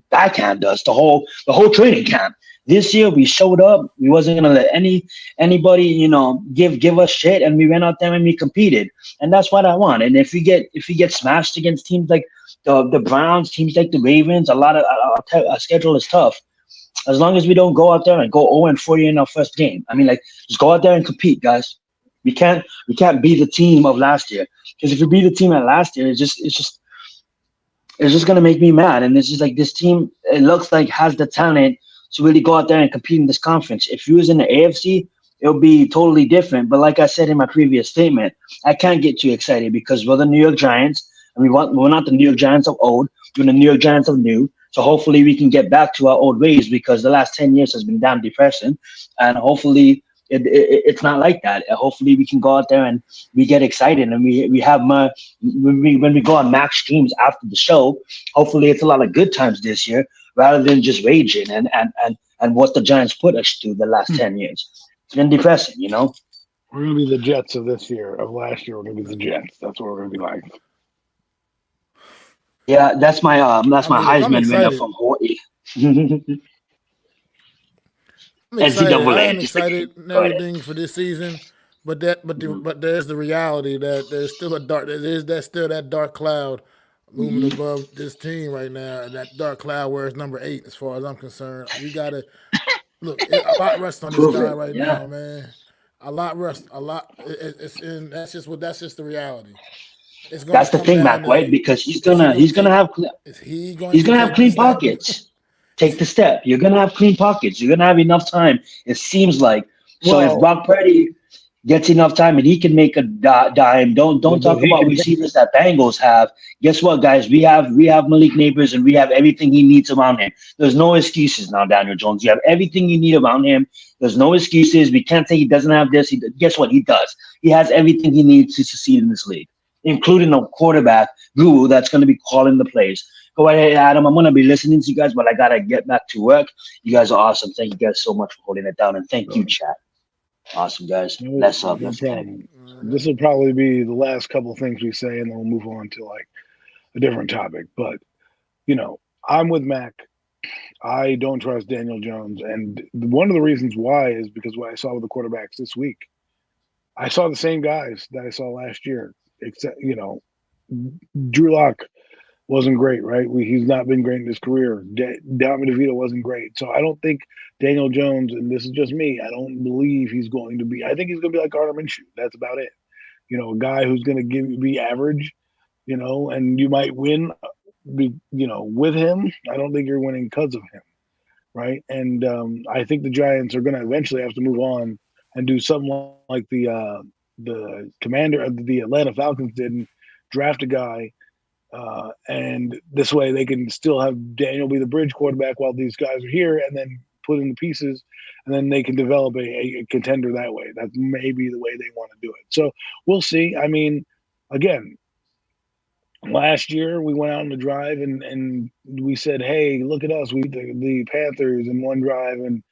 backhand us the whole training camp. This year we showed up. We wasn't gonna let anybody, give us shit, and we went out there and we competed. And that's what I want. And if we get smashed against teams like the Browns, teams like the Ravens, a lot of our schedule is tough. As long as we don't go out there and go 0-40 in our first game. I mean, just go out there and compete, guys. We can't be the team of last year, because if we be the team at last year, it's just gonna make me mad. And it's just like this team, it looks like has the talent to really go out there and compete in this conference. If you was in the AFC, it would be totally different. But like I said in my previous statement, I can't get too excited because we're the New York Giants, and we're not the New York Giants of old. We're the New York Giants of new. So hopefully we can get back to our old ways, because the last 10 years has been damn depressing, and hopefully it's not like that. Hopefully we can go out there and we get excited, and we have when we go on Max streams after the show. Hopefully it's a lot of good times this year rather than just raging and what the Giants put us through the last 10 years. It's been depressing, you know. We're gonna be the Jets of this year. Of last year, we're gonna be the Jets. That's what we're gonna be like. Yeah, that's my look, I'm Heisman winner excited. from Hawaii. I'm excited. I NCAA, am just the key. excited and Go ahead. everything for this season, but there's the reality that there's still that dark cloud looming above this team right now, and that dark cloud where it's number 8 as far as I'm concerned. We gotta look. A lot rests on this Prove guy it. right Yeah. now, man. A lot rest. A lot. It's and that's just the reality. It's gonna That's the come thing, down Mac, right? to Because is he gonna take is he going he's to gonna have take the clean step? pockets. Take the step. You're gonna have clean pockets. You're gonna have enough time. It seems like. So if Well, Brock Purdy gets enough time and he can make a dime, don't but talk he about can. receivers that Bengals have. Guess what, guys? We have Malik Neighbors, and we have everything he needs around him. There's no excuses now, Daniel Jones. You have everything you need around him. There's no excuses. We can't say he doesn't have this. Guess what? He does. He has everything he needs to succeed in this league, including a quarterback guru that's going to be calling the plays. Go ahead, Adam. I'm going to be listening to you guys, but I got to get back to work. You guys are awesome. Thank you guys so much for holding it down. And thank you, chat. Awesome, guys. Let's No let's get it. problem. This will probably be the last couple of things we say, and then we'll move on to like a different topic. But I'm with Mac. I don't trust Daniel Jones, and one of the reasons why is because what I saw with the quarterbacks this week, I saw the same guys that I saw last year, except Drew Lock wasn't great, right? He's not been great in his career. Don DeVito wasn't great. So I don't think Daniel Jones, and this is just me, I don't believe he's going to be. I think he's going to be like Gardner Minshew. That's about it. A guy who's going to be average, and you might win, with him. I don't think you're winning because of him, right? And I think the Giants are going to eventually have to move on and do something like the commander of the Atlanta Falcons did and draft a guy. And this way they can still have Daniel be the bridge quarterback while these guys are here, and then put in the pieces, and then they can develop a contender that way. That's maybe the way they want to do it. So we'll see. I mean, again, last year we went out on the drive and we said, hey, look at us. We the Panthers in one drive, and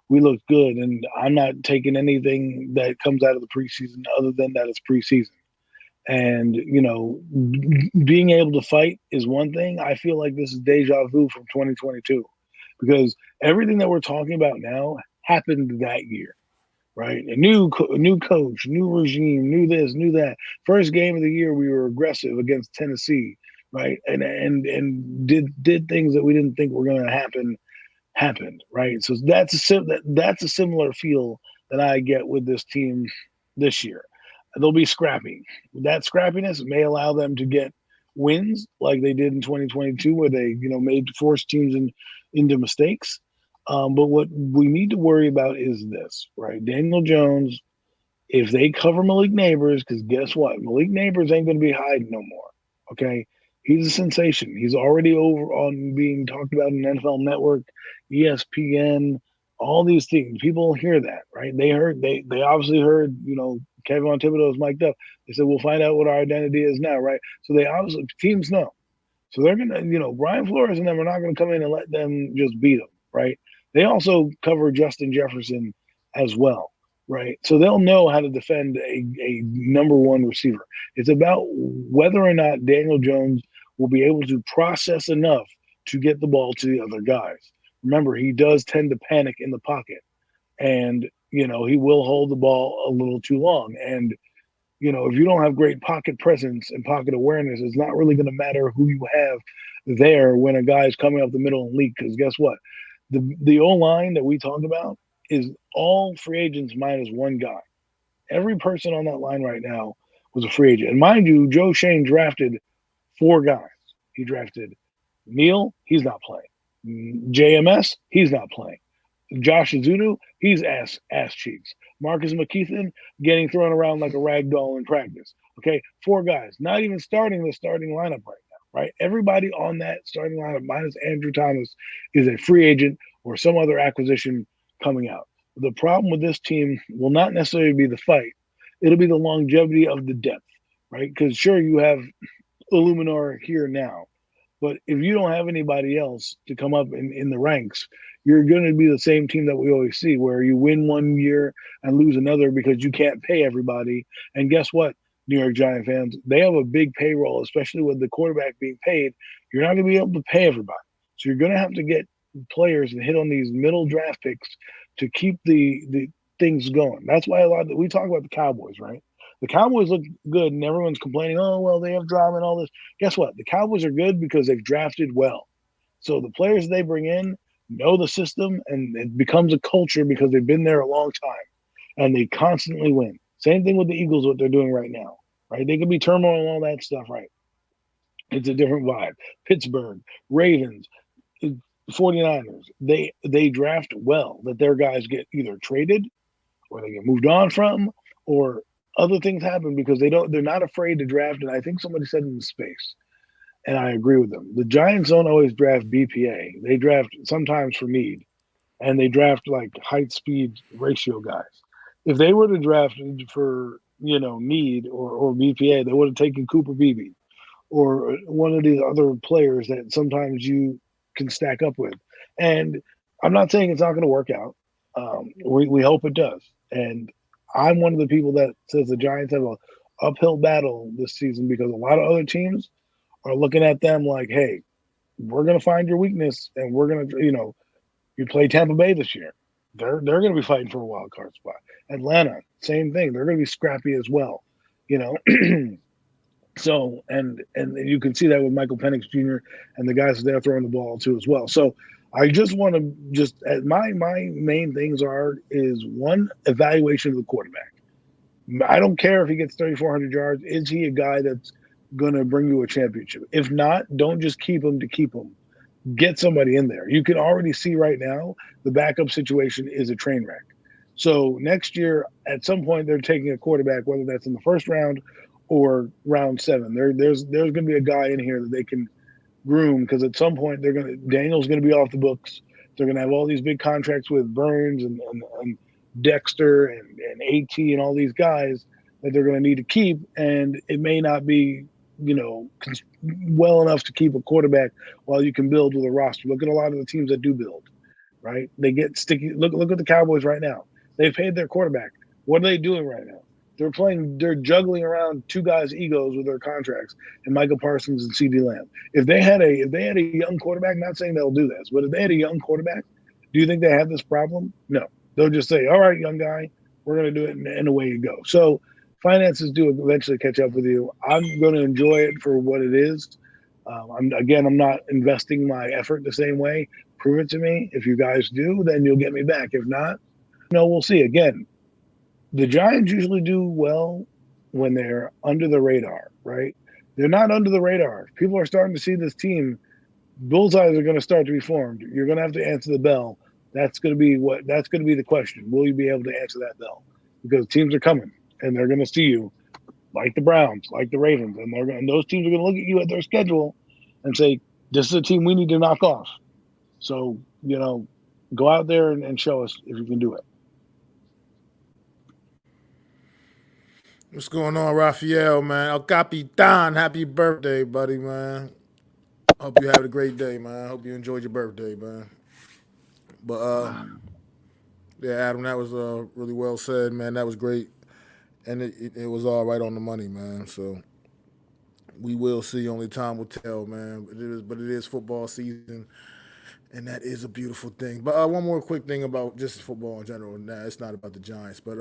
we looked good. And I'm not taking anything that comes out of the preseason other than that it's preseason. And being able to fight is one thing. I feel like this is deja vu from 2022, because everything that we're talking about now happened that year, right? A new coach, new regime, new this, new that. First game of the year, we were aggressive against Tennessee, right? And did things that we didn't think were going to happened, right? So that's a similar feel that I get with this team this year. They'll be scrappy. That scrappiness may allow them to get wins like they did in 2022, where they made forced teams into mistakes. But what we need to worry about is this, right? Daniel Jones, if they cover Malik Neighbors, because guess what? Malik Neighbors ain't going to be hiding no more. Okay, he's a sensation. He's already over on being talked about in NFL Network, ESPN, all these things. People hear that, right? They obviously heard, Kevin Thibodeau's mic'd up. They said, we'll find out what our identity is now, right? So they obviously, teams know. So they're going to, Brian Flores and them are not going to come in and let them just beat them, right? They also cover Justin Jefferson as well, right? So they'll know how to defend a number one receiver. It's about whether or not Daniel Jones will be able to process enough to get the ball to the other guys. Remember, he does tend to panic in the pocket, and he will hold the ball a little too long. And if you don't have great pocket presence and pocket awareness, it's not really going to matter who you have there when a guy's coming up the middle and leak. Because guess what? The O line that we talk about is all free agents minus one guy. Every person on that line right now was a free agent. And mind you, Joe Shane drafted four guys. He drafted Neal, he's not playing. JMS, he's not playing. Josh Azudu, he's ass cheeks. Marcus McKeithen getting thrown around like a rag doll in practice. Okay, four guys, not even starting the starting lineup right now. Right, everybody on that starting lineup minus Andrew Thomas is a free agent or some other acquisition coming out. The problem with this team will not necessarily be the fight; it'll be the longevity of the depth. Right, because sure you have Illuminor here now, but if you don't have anybody else to come up in the ranks, you're going to be the same team that we always see, where you win one year and lose another because you can't pay everybody. And guess what, New York Giant fans? They have a big payroll, especially with the quarterback being paid. You're not going to be able to pay everybody. So you're going to have to get players and hit on these middle draft picks to keep the things going. That's why a lot of we talk about the Cowboys, right? The Cowboys look good, and everyone's complaining, oh, well, they have drama and all this. Guess what? The Cowboys are good because they've drafted well. So the players they bring in know the system, and it becomes a culture because they've been there a long time, and they constantly win. Same thing with the Eagles, what they're doing right now, right? They can be turmoil and all that stuff, right? It's a different vibe. Pittsburgh, Ravens, 49ers, they draft well, that their guys get either traded or they get moved on from, or other things happen because they're not afraid to draft. And I think somebody said in space, and I agree with them. The Giants don't always draft BPA. They draft sometimes for need, and they draft like height speed ratio guys. If they were to draft for need or BPA, they would have taken Cooper Beebe or one of these other players that sometimes you can stack up with. And I'm not saying it's not going to work out. We hope it does. And I'm one of the people that says the Giants have a uphill battle this season because a lot of other teams are looking at them like, hey, we're going to find your weakness and we're going to, you play Tampa Bay this year. They're going to be fighting for a wild card spot. Atlanta, same thing. They're going to be scrappy as well. You know, so and you can see that with Michael Penix Jr. and the guys there throwing the ball too as well. So I just want to my main things is one, evaluation of the quarterback. I don't care if he gets 3,400 yards. Is he a guy that's going to bring you a championship? If not, don't just keep him to keep him. Get somebody in there. You can already see right now the backup situation is a train wreck. So next year, at some point, they're taking a quarterback, whether that's in the first round or round 7. There's going to be a guy in here that they can groom because at some point Daniel's going to be off the books. They're going to have all these big contracts with Burns and Dexter and AT and all these guys that they're going to need to keep, and it may not be well enough to keep a quarterback while you can build with a roster. Look at a lot of the teams that do build, right? They get sticky. Look at the Cowboys right now. They've paid their quarterback. What are they doing right now? They're juggling around two guys' egos with their contracts, and Michael Parsons and CD Lamb. If they had a young quarterback, not saying they'll do this, but if they had a young quarterback, do you think they have this problem? No. They'll just say, all right, young guy, we're going to do it, and away you go. So finances do eventually catch up with you. I'm going to enjoy it for what it is. I'm not investing my effort the same way. Prove it to me. If you guys do, then you'll get me back. If not, we'll see. Again, the Giants usually do well when they're under the radar, right? They're not under the radar. People are starting to see this team. Bullseyes are going to start to be formed. You're going to have to answer the bell. That's going to be the question. Will you be able to answer that bell? Because teams are coming and they're going to see you, like the Browns, like the Ravens, and those teams are going to look at you at their schedule and say, "This is a team we need to knock off." So go out there and show us if you can do it. What's going on, Raphael, man? El Capitan, happy birthday, buddy, man. Hope you had a great day, man. Hope you enjoyed your birthday, man. But yeah, Adam, that was really well said, man. That was great, and it was all right on the money, man. So we will see. Only time will tell, man. But it is football season, and that is a beautiful thing. But one more quick thing about just football in general. Nah, it's not about the Giants, but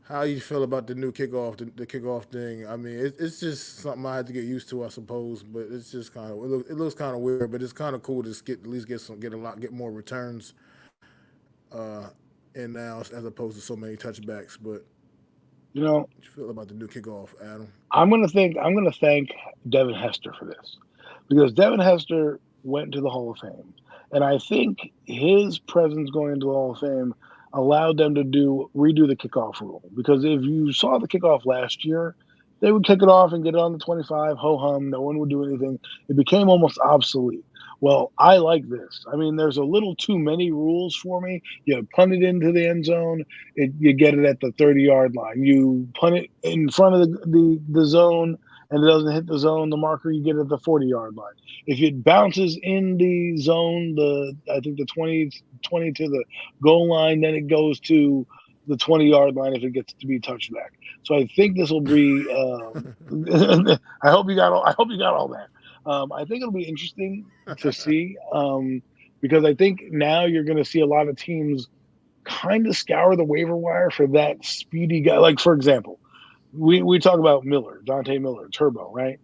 how you feel about the new kickoff, the kickoff thing? I mean, it's just something I had to get used to, I suppose. But it's just kind of it looks kind of weird, but it's kind of cool to at least get more returns in now as opposed to so many touchbacks. But You know, What you feel about the new kickoff, Adam? I'm gonna thank Devin Hester for this because Devin Hester went to the Hall of Fame, and I think his presence going into the Hall of Fame allowed them to redo the kickoff rule. Because if you saw the kickoff last year, they would kick it off and get it on the 25, ho hum, no one would do anything. It became almost obsolete. Well, I like this. I mean, there's a little too many rules for me. You punt it into the end zone, you get it at the 30-yard line. You punt it in front of the zone and it doesn't hit the zone, the marker, you get it at the 40-yard line. If it bounces in the zone, I think the 20 to the goal line, then it goes to the 20-yard line if it gets to be touchback. So I think this will be. I hope you got all that. I think it'll be interesting to see because I think now you're going to see a lot of teams kind of scour the waiver wire for that speedy guy. Like, for example, we talk about Dante Miller, Turbo, right?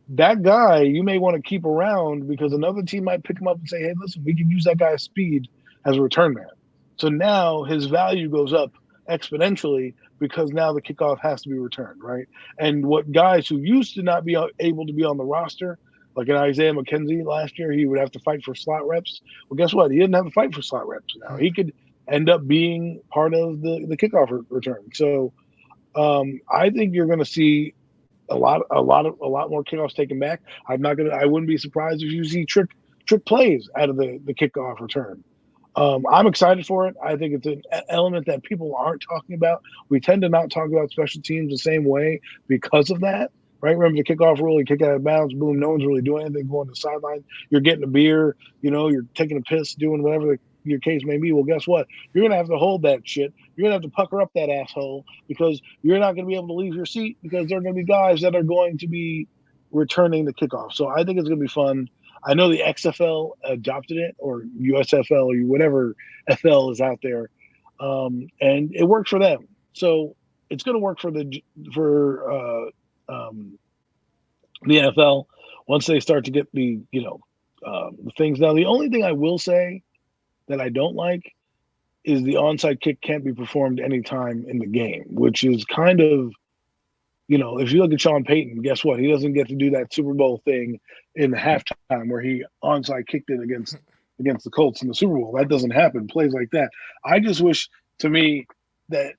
That guy you may want to keep around because another team might pick him up and say, hey, listen, we can use that guy's speed as a return man. So now his value goes up exponentially because now the kickoff has to be returned, right? And what guys who used to not be able to be on the roster, like an Isaiah McKenzie last year, he would have to fight for slot reps. Well, guess what? He didn't have to fight for slot reps now. He could end up being part of the kickoff return. So I think you're going to see a lot more kickoffs taken back. I wouldn't be surprised if you see trick plays out of the kickoff return. I'm excited for it. I think it's an element that people aren't talking about. We tend to not talk about special teams the same way because of that, right? Remember the kickoff rule, you kick out of bounds, boom, no one's really doing anything, going to the sideline. You're getting a beer, you're taking a piss, doing whatever your case may be. Well, guess what? You're going to have to hold that shit. You're going to have to pucker up that asshole because you're not going to be able to leave your seat because there are going to be guys that are going to be returning the kickoff. So I think it's going to be fun. I know the XFL adopted it, or USFL, or whatever FL is out there, and it worked for them. So it's going to work for the NFL once they start to get the things. Now, the only thing I will say that I don't like is the onside kick can't be performed anytime in the game, which is kind of, if you look at Sean Payton, guess what? He doesn't get to do that Super Bowl thing in the halftime where he onside kicked it against the Colts in the Super Bowl. That doesn't happen. Plays like that. I just wish, to me, that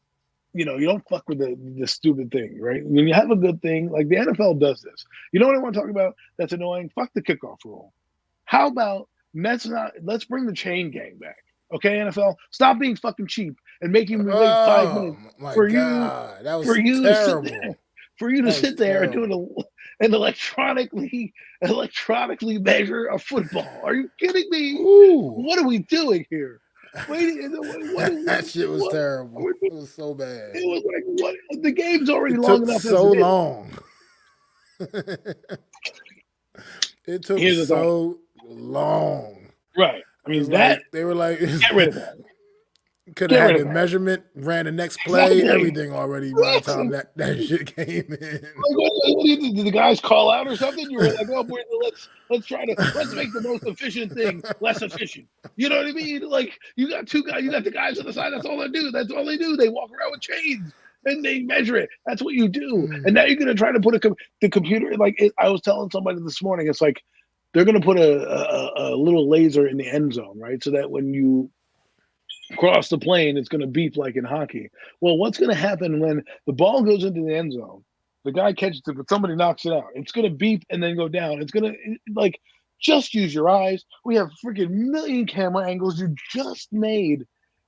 you don't fuck with the stupid thing, right? When you have a good thing, like the NFL does this. You know what I want to talk about? That's annoying. Fuck the kickoff rule. How about let's bring the chain gang back? Okay, NFL, stop being fucking cheap and making me wait 5 Oh minutes my for you God, that for was you to sit terrible. there. For you to That was sit there and do terrible. an electronically measure a football. Are you kidding me? Ooh, What are we doing here? Wait, that shit was are terrible. we It doing? was so bad. It was like, what? The game's already It long took enough as so it is. long. It took Here's the thought. so long. Right. I It was mean, that, like they were like get rid of that. could have Get had rid the of that. measurement, ran the next play, Exactly. everything already by the time Like, that shit came in. what did the guys call out or something? You were like, oh boy, let's make the most efficient thing less efficient. You know what I mean? Like you got two guys, you got the guys on the side. That's all they do. That's all they do. They walk around with chains and they measure it. That's what you do. And now you're gonna try to put the computer I was telling somebody this morning. It's like they're gonna put a little laser in the end zone, right? So that when you cross the plane, it's going to beep like in hockey. Well, what's going to happen when the ball goes into the end zone? The guy catches it, but somebody knocks it out. It's going to beep and then go down. It's going to just use your eyes. We have freaking million camera angles. You just made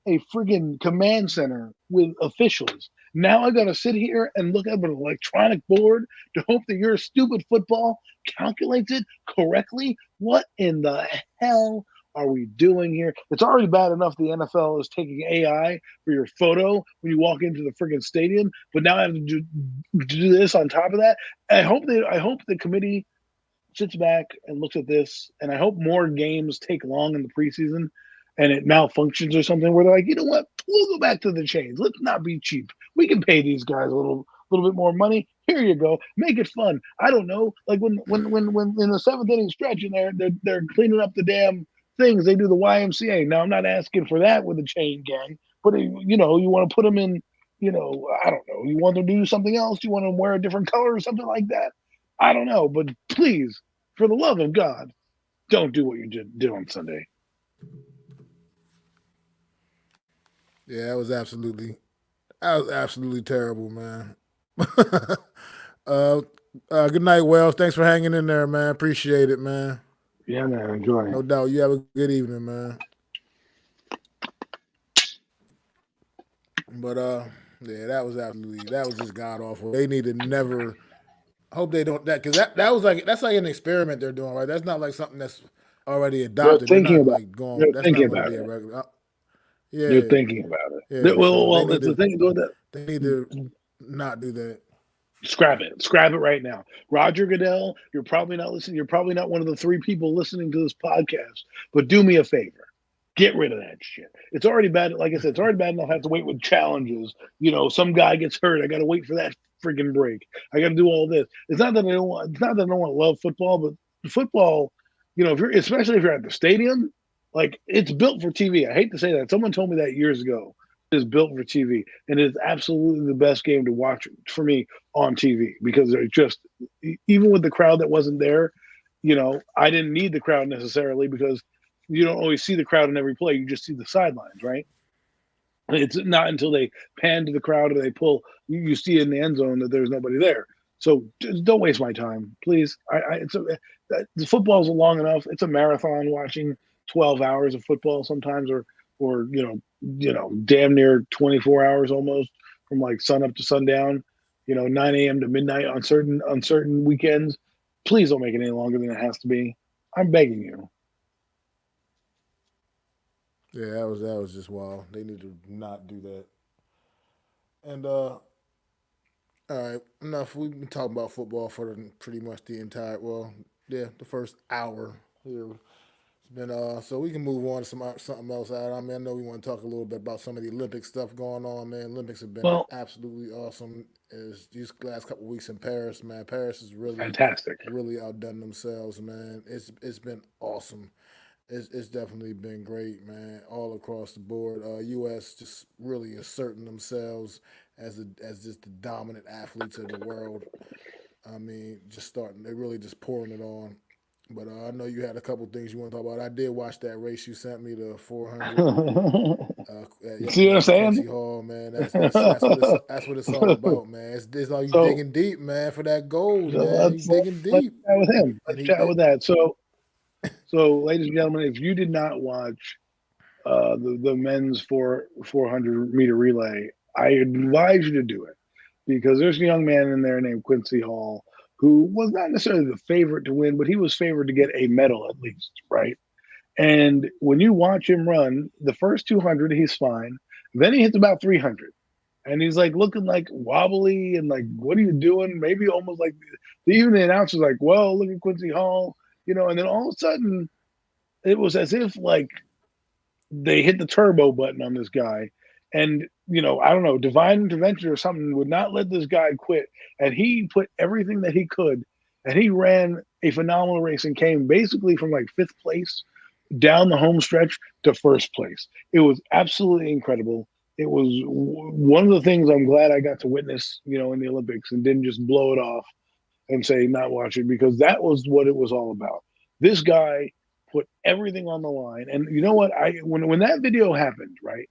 a freaking command center with officials. Now I got to sit here and look at an electronic board to hope that your stupid football calculates it correctly. What in the hell are we doing here? It's already bad enough the NFL is taking AI for your photo when you walk into the freaking stadium, but now I have to do this on top of that. I hope the committee sits back and looks at this, and I hope more games take long in the preseason and it malfunctions or something where they're like, you know what, we'll go back to the chains. Let's not be cheap. We can pay these guys a little bit more money. Here you go. Make it fun. I don't know. Like when in the seventh inning stretch and they're cleaning up the damn things, they do the YMCA. Now I'm not asking for that with the chain gang, but you want to put them in I don't know. You want them to do something else? You want them to wear a different color or something like that? I don't know. But please, for the love of God, don't do what you did on Sunday. Yeah, that was absolutely terrible, man. uh, good night, Wells. Thanks for hanging in there, man. Appreciate it, man. Yeah, man, enjoy. No doubt. You have a good evening, man. But yeah, that was just god awful. They need to never. I hope they don't that because that's like an experiment they're doing, right? That's not like something that's already They're adopted. They're thinking not about. like going. They're That's not thinking going to about be a it. regular. They're Yeah, thinking about it. yeah. So Well, that's the thing. Go that. they need to not do that. Scrap it. Scrap it right now. Roger Goodell, you're probably not listening. You're probably not one of the 3 people listening to this podcast. But do me a favor. Get rid of that shit. It's already bad. Like I said, it's already bad enough I have to wait with challenges. Some guy gets hurt. I got to wait for that freaking break. I got to do all this. It's not that I don't want. It's not that I don't want to love football, but football. Especially if you're at the stadium, like it's built for TV. I hate to say that. Someone told me that years ago. It's built for TV, and it's absolutely the best game to watch for me on TV because they're just even with the crowd that wasn't there. I didn't need the crowd necessarily because you don't always see the crowd in every play. You just see the sidelines, right? It's not until they pan to the crowd or they pull, you see in the end zone that there's nobody there. So just don't waste my time, please. The football's long enough. It's a marathon watching 12 hours of football sometimes, or damn near 24 hours almost from like sun up to sundown. 9 a.m. to midnight on certain weekends. Please don't make it any longer than it has to be. I'm begging you. Yeah, that was just wild. They need to not do that. And all right, enough. We've been talking about football for pretty much the first hour here. It's been so we can move on to something else. I know we want to talk a little bit about some of the Olympic stuff going on, man. Olympics have been Well, absolutely awesome. As these last couple weeks in Paris, man. Paris has really, fantastic. really outdone themselves, man. It's been awesome. It's definitely been great, man, all across the board. U.S. just really asserting themselves as just the dominant athletes of the world. I mean, they really just pouring it on. But I know you had a couple things you want to talk about. I did watch that race you sent me, the 400 See what I'm at Quincy saying? Hall, man. That's what it's all about, man. It's like you so, digging deep, man, for that gold, so man. You digging let's deep, chat with him. and Let's he chat did. with that. So, ladies and gentlemen, if you did not watch the men's 400-meter relay, I advise you to do it because there's a young man in there named Quincy Hall who was not necessarily the favorite to win, but he was favored to get a medal at least, right? And when you watch him run, the first 200, he's fine. Then he hits about 300. And he's like looking like wobbly and like, what are you doing? Maybe almost like even the announcer's like, well, look at Quincy Hall, and then all of a sudden it was as if like they hit the turbo button on this guy. And, I don't know, divine intervention or something would not let this guy quit. And he put everything that he could and he ran a phenomenal race and came basically from like 5th place down the home stretch to 1st place. It was absolutely incredible. It was one of the things I'm glad I got to witness, in the Olympics and didn't just blow it off and say not watch it because that was what it was all about. This guy put everything on the line, and you know what? When that video happened, right?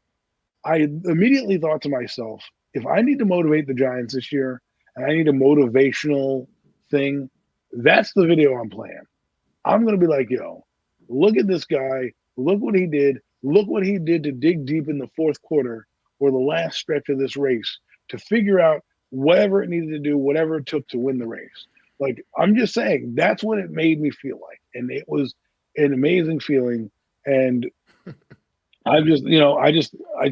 I immediately thought to myself, if I need to motivate the Giants this year, and I need a motivational thing, that's the video I'm playing. I'm gonna be like, yo, look at this guy. Look what he did. Look what he did to dig deep in the 4th quarter or the last stretch of this race to figure out whatever it needed to do, whatever it took to win the race. Like, I'm just saying, that's what it made me feel like. And it was an amazing feeling. And I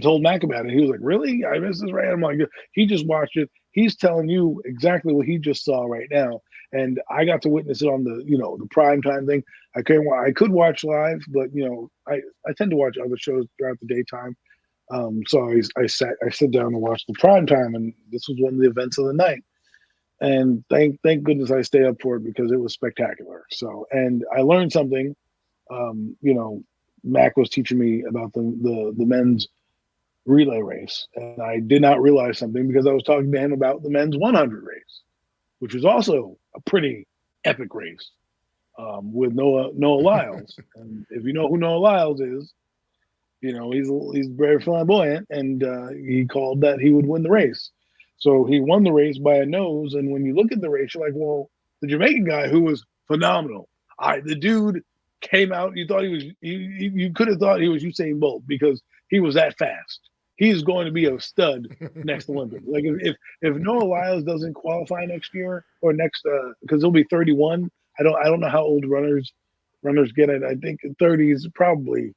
told Mac about it. He was like, really? I missed this right? I'm like, he just watched it. He's telling you exactly what he just saw right now. And I got to witness it on the prime time thing. I could watch live, but I tend to watch other shows throughout the daytime. So I sit down and watch the prime time, and this was one of the events of the night. And thank goodness I stayed up for it because it was spectacular. So, and I learned something. Mac was teaching me about the men's relay race, and I did not realize something because I was talking to him about the men's 100 race, which was also a pretty epic race with Noah Lyles. And if you know who Noah Lyles is, he's very flamboyant, and he called that he would win the race. So he won the race by a nose. And when you look at the race, you're like, well, the Jamaican guy who was phenomenal. The dude came out. You thought he was. You could have thought he was Usain Bolt because he was that fast. He's going to be a stud next Olympics. Like if Noah Lyles doesn't qualify next year or next because he'll be 31. I don't know how old runners get it. I think 30 is probably.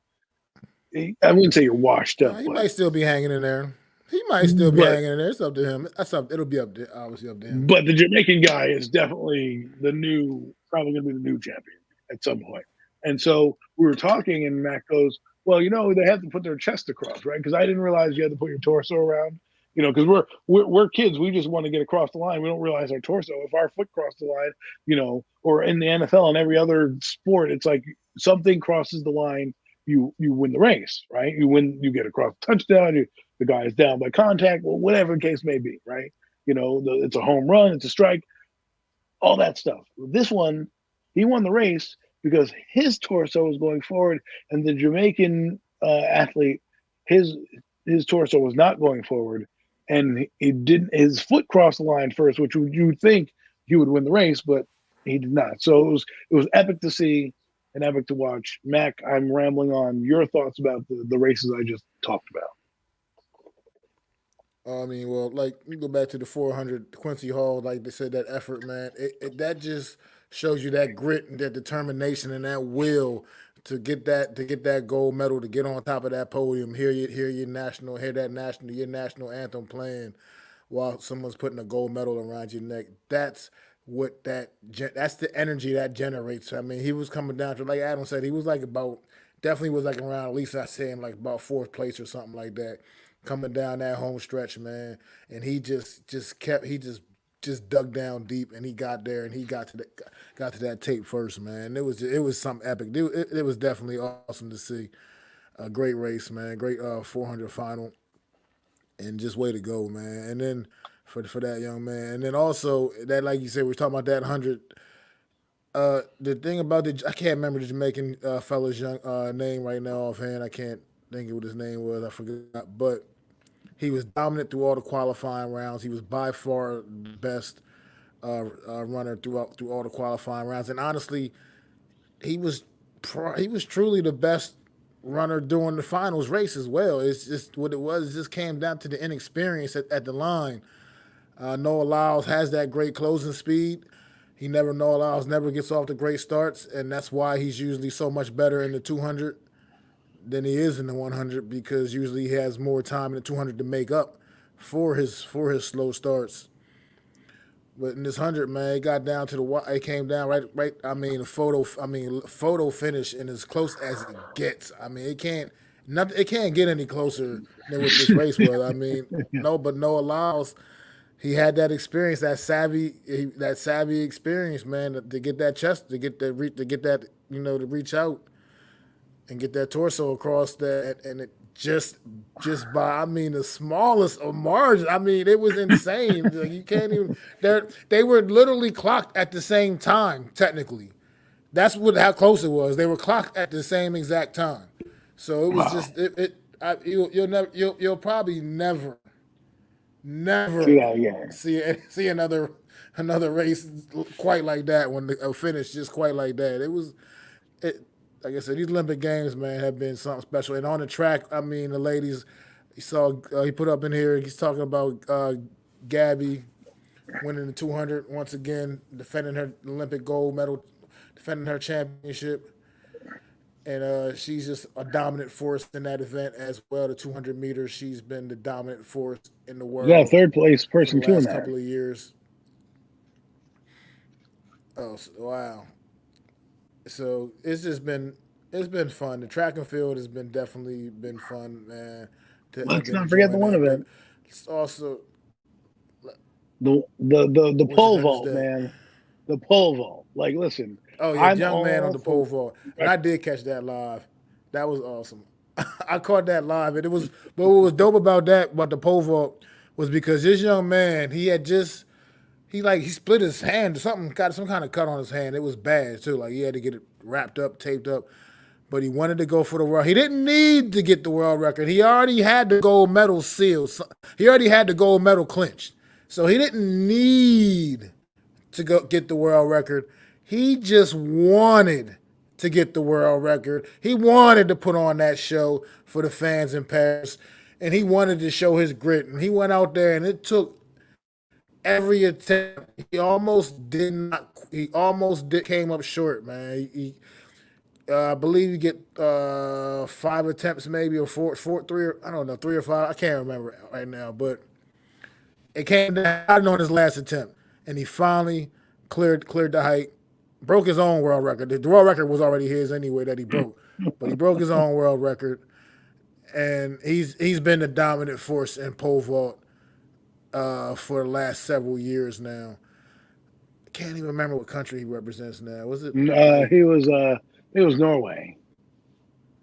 I wouldn't say you're washed up. He but, might still be hanging in there. He might still be hanging in there. It's up to him. It'll be up to, obviously up to him. But the Jamaican guy is definitely probably going to be the new champion at some point. And so we were talking, and Matt goes, "Well, they have to put their chest across, right? Because I didn't realize you had to put your torso around. Because we're kids, we just want to get across the line. We don't realize our torso. If our foot crossed the line, or in the NFL and every other sport, it's like something crosses the line." You win the race, right? You get across the touchdown. The guy is down by contact, well, whatever the case may be, right? It's a home run, it's a strike, all that stuff. This one, he won the race because his torso was going forward, and the Jamaican athlete, his torso was not going forward, and it didn't. His foot crossed the line first, which you would think he would win the race, but he did not. So it was epic to see and epic to watch. Mac, I'm rambling on. Your thoughts about the races I just talked about. I mean, well, like you go back to the 400 Quincy Hall, like they said, that effort, man. That just shows you that grit and that determination and that will to get that gold medal, to get on top of that podium, hear your national anthem playing while someone's putting a gold medal around your neck. That's the energy that generates. I mean, he was coming down to, like Adam said, he was like definitely was like around, at least I say him like about fourth place or something like that, coming down that home stretch, man. And he just dug down deep, and he got there, and he got to that tape first, man. It was something epic. It was definitely awesome to see. A great race, man. Great 400 final, and just way to go, man. And then for that young man, and then also that, like you said, we are talking about that 100. The thing about I can't remember the Jamaican fella's young name right now offhand. I can't think of what his name was. I forgot, but he was dominant through all the qualifying rounds. He was by far the best runner through all the qualifying rounds, and honestly, he was he was truly the best runner during the finals race as well. It's just what it was. It just came down to the inexperience at the line. Noah Lyles has that great closing speed. Noah Lyles never gets off the great starts, and that's why he's usually so much better in the 200 than he is in the 100, because usually he has more time in the 200 to make up for his slow starts. But in this 100, man, it got down to it came down right. I mean, photo finish, and as close as it gets. I mean, it can't get any closer than what this race was. I mean, no, but Noah Lyles, he had that experience, that savvy experience, man, to get that chest, to get that, to reach out and get that torso across that, and it just by, I mean, the smallest of margins. I mean, it was insane. Like, you can't even. They were literally clocked at the same time. Technically, that's how close it was. They were clocked at the same exact time. So it was just you'll probably never see another race quite like that, when a finish just quite like that. Like I said, these Olympic Games, man, have been something special. And on the track, I mean, the ladies, you saw he put up in here, he's talking about Gabby winning the 200 once again, defending her Olympic gold medal, defending her championship. And she's just a dominant force in that event as well. The 200 meters, she's been the dominant force in the world. Yeah, third place person for too the in last that. couple of years. Oh, wow. So it's been fun. The track and field has definitely been fun, man. Let's not forget the one event. It's also the pole vault, man. The pole vault. Like, listen. Oh yeah, young man on the pole vault. And I did catch that live. That was awesome. I caught that live, and it was. But what was dope about that, about the pole vault, was because this young man, he split his hand, something got some kind of cut on his hand. It was bad too. Like he had to get it wrapped up, taped up. But he wanted to go for the world. He didn't need to get the world record. He already had the gold medal sealed. He already had the gold medal clinched. So he didn't need to go get the world record. He just wanted to get the world record. He wanted to put on that show for the fans in Paris, and he wanted to show his grit. And he went out there, and it took every attempt. He almost did not. He almost came up short, man. I believe you get 5 attempts, maybe, or three, or I don't know, 3 or 5. I can't remember right now, but it came down on his last attempt, and he finally cleared the height, broke his own world record. The world record was already his anyway that he broke, but he broke his own world record, and he's been the dominant force in pole vault for the last several years now. I can't even remember what country he represents now. Was it? He was Norway.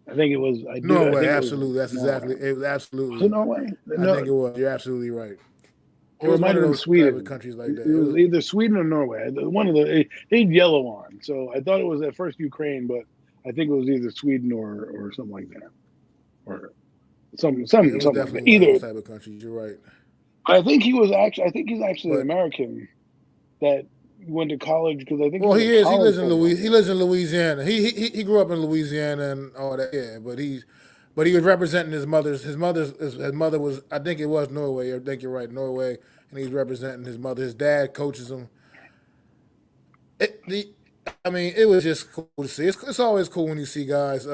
I think it was. Norway, absolutely. That's exactly. It was absolutely. Was it Norway? I think it was. You're absolutely right. Or it might have been Sweden. Countries like that. It was either Sweden or Norway. One of the they had yellow on, so I thought it was at first Ukraine, but I think it was either Sweden or something like that, or something like that. Either type of countries. You're right. I think he's actually American that went to college because I think. Well, he is. He lives in Louisiana. He grew up in Louisiana and all that. Yeah, but he was representing his mother's. His mother was. I think it was Norway. I think you're right, Norway, and he's representing his mother. His dad coaches him. It was just cool to see. It's always cool when you see guys,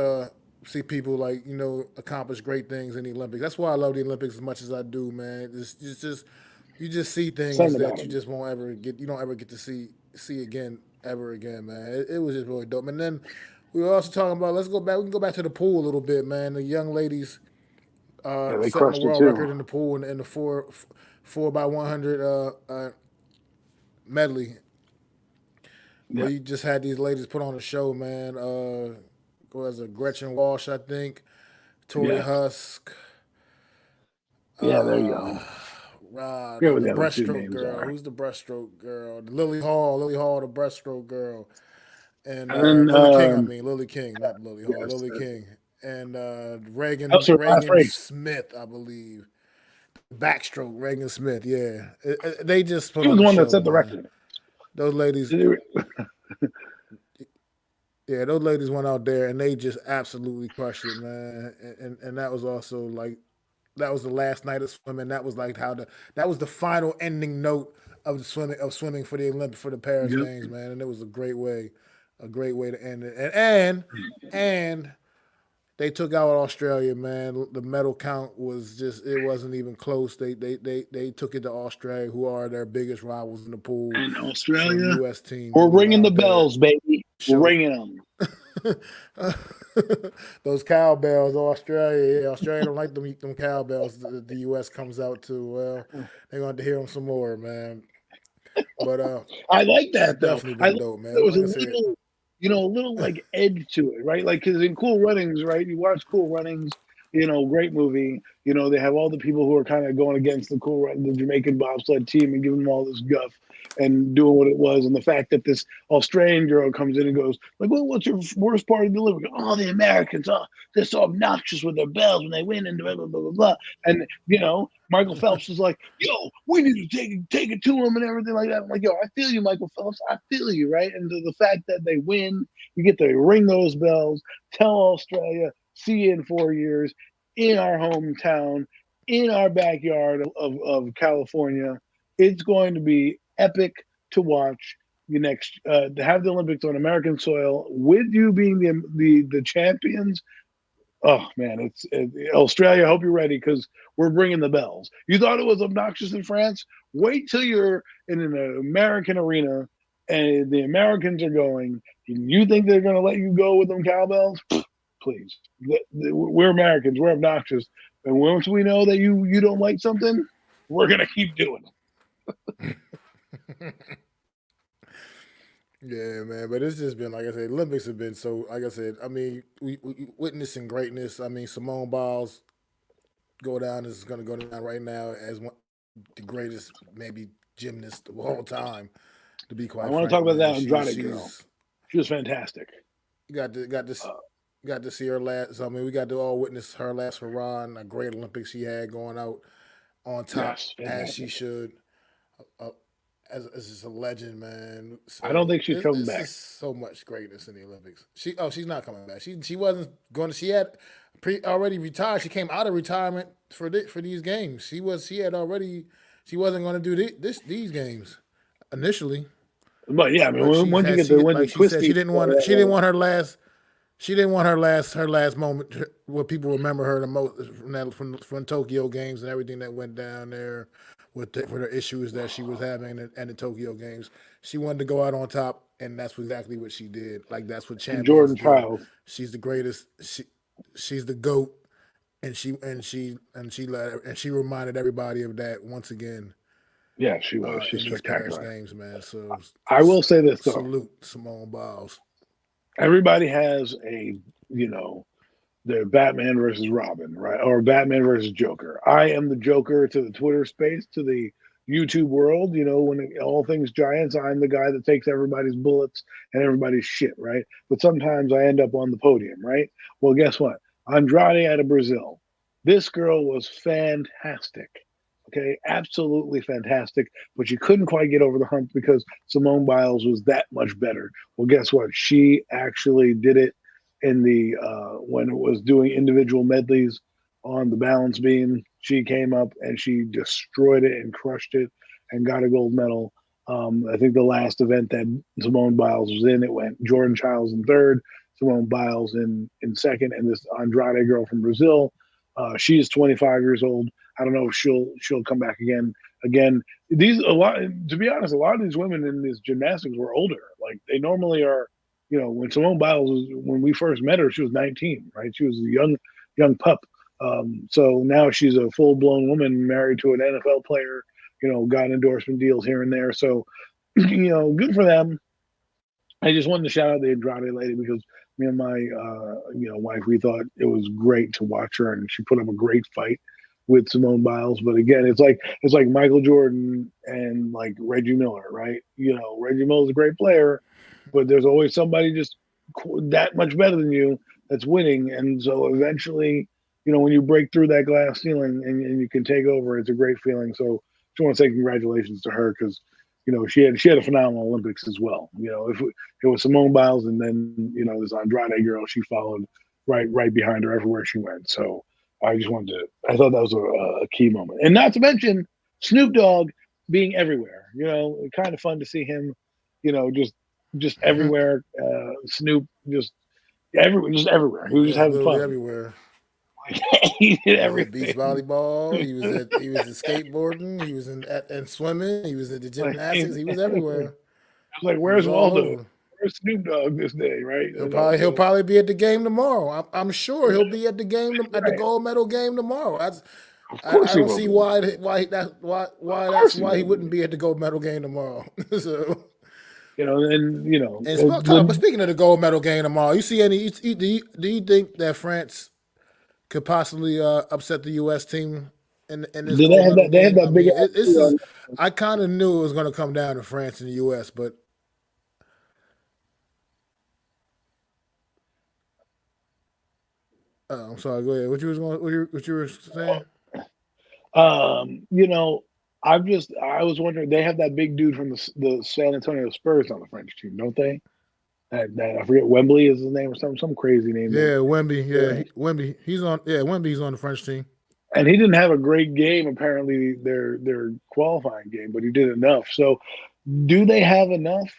see people like accomplish great things in the Olympics. That's why I love the Olympics as much as I do, man. It's just you just see things that you just won't ever get. You don't ever get to see again ever again, man. It was just really dope. And then we were also talking about. We can go back to the pool a little bit, man. The young ladies setting the world record in the pool in the 4x100 medley. Where you just had these ladies put on a show, man. Was it Gretchen Walsh, I think, Tori Husk. Yeah, there you go. The breaststroke girl. Who's the breaststroke girl? Lily Hall, the breaststroke girl. And Lily King, not Lily Hall, Lily King. And Reagan Smith, I believe. Backstroke, Reagan Smith, yeah. They just put on the show. He was the one that set the record. Those ladies, those ladies went out there and they just absolutely crushed it, man. And that was also that was the last night of swimming. That was that was the final ending note of the swimming for the Olympics, for the Paris Games, man. And it was a great way to end it. And they took out Australia, man. The medal count was it wasn't even close. They took it to Australia, who are their biggest rivals in the pool. And Australia, so the U.S. team. We're ringing the bells, baby. We're ringing them. Those cowbells, Australia. Yeah, Australia don't like them cowbells that the U.S. comes out to. Well, they're going to hear them some more, man. But I like that, though. Definitely been dope, man. It was a little like edge to it, right? Like, because in Cool Runnings, right? You watch Cool Runnings, great movie. They have all the people who are kind of going against the Jamaican bobsled team and giving them all this guff and doing what it was. And the fact that this Australian girl comes in and goes, like, well, what's your worst part of the delivery? Oh, the Americans, they're so obnoxious with their bells when they win and blah, blah, blah, blah, blah. And, Michael Phelps is like, yo, we need to take it to them and everything like that. I'm like, yo, I feel you, Michael Phelps. I feel you, right? And the fact that they win, you get to ring those bells, tell Australia, see you in 4 years, in our hometown, in our backyard of California. It's going to be epic to watch to have the Olympics on American soil with you being the champions. Oh man, it's Australia. I hope you're ready because we're bringing the bells. You thought it was obnoxious in France? Wait till you're in an American arena and the Americans are going. And you think they're going to let you go with them cowbells? Please, we're Americans. We're obnoxious, and once we know that you don't like something, we're going to keep doing it. Yeah, man. But it's just been like I said, Olympics have been so. Like I said, I mean, we witnessing greatness. I mean, Simone Biles go down is going to go down right now as one the greatest maybe gymnast of all time. To be I quite want to talk frank, about man, that Andrade girl. She was fantastic. got this Uh, got to see her last. I mean, we got to all witness her last hurrah and a great Olympics she had going out on top yes, as she fantastic. should. Uh, as just a legend, man. I don't So think she's coming it's back. just so much greatness in the Olympics. She's not coming back. She wasn't going to. She had already retired. She came out of retirement for these games. She had already. She wasn't going to do these games initially, But yeah, I mean, but she once you had get the she win the like she said twisty, she didn't want her last she didn't want her last moment where people remember her the most from Tokyo games and everything that went down there for the issues that she was having and the Tokyo games. She wanted to go out on top, and that's exactly what she did. Like that's what and champions Jordan do. Chiles. She's the greatest. She's the goat, and she reminded everybody of that once again Yeah, she was. She's in these past spectacular. games, man. So I will say this though: salute Simone Biles. everybody has a you know the Batman versus Robin, right? Or Batman versus Joker. I am the Joker to the Twitter space, to the YouTube world. When all things Giants, I'm the guy that takes everybody's bullets and everybody's shit, right? But sometimes I end up on the podium, right? Well, guess what? Andrade out of Brazil. This girl was fantastic. Okay, absolutely fantastic. But she couldn't quite get over the hump because Simone Biles was that much better. Well, guess what? She actually did it in the when it was doing individual medleys on the balance beam. She came up and she destroyed it and crushed it and got a gold medal. I think the last event that Simone Biles was in, it went Jordan Chiles in third, Simone Biles in second, and this Andrade girl from Brazil. She's 25 years old. I don't know if she'll come back again. Again, these a lot. To be honest, a lot of these women in this gymnastics were older. Like they normally are. When Simone Biles when we first met her, she was 19, right? She was a young pup. So now she's a full blown woman married to an NFL player. Got endorsement deals here and there. So, good for them. I just wanted to shout out the Andrade lady because me and my wife, we thought it was great to watch her, and she put up a great fight with Simone Biles. But again, it's like Michael Jordan and like Reggie Miller, right? Reggie Miller's a great player, but there's always somebody just that much better than you that's winning, and so eventually, when you break through that glass ceiling and you can take over, it's a great feeling. So just want to say congratulations to her because she had a phenomenal Olympics as well. If it was Simone Biles and then this Andrade girl, she followed right behind her everywhere she went. So I thought that was a key moment, and not to mention Snoop Dogg being everywhere. Kind of fun to see him, just everywhere. Snoop just everywhere. He was Yeah, just it's having literally fun. everywhere. He did He was at beach everything. volleyball. He was at skateboarding. He was and swimming. He was at the Like, gymnastics. He was everywhere. He where's was all Waldo? over. Where's Snoop Dogg this day, right? He'll So probably be at the game tomorrow. I'm sure he'll be at the game at the right, gold medal game tomorrow. of course I he don't will see be. Of that's course he why he will wouldn't be. be at the gold medal game tomorrow. So And but speaking of the gold medal game tomorrow, you see any? Do you think that France could possibly upset the U.S. team in this do they gold have medal that? They have game? that I big mean, ass this suit is. on. I kind of knew it was going to come down to France and the U.S., but I'm sorry. Go ahead. What you were saying? Um, you know, I was wondering. They have that big dude from the San Antonio Spurs on the French team, don't they? That I forget Wembley is his name or some crazy name that. Yeah, Wemby. Yeah, Yeah. Wemby. He's on. Yeah, Wemby's on the French team. And he didn't have a great game apparently their qualifying game, but he did enough. So do they have enough?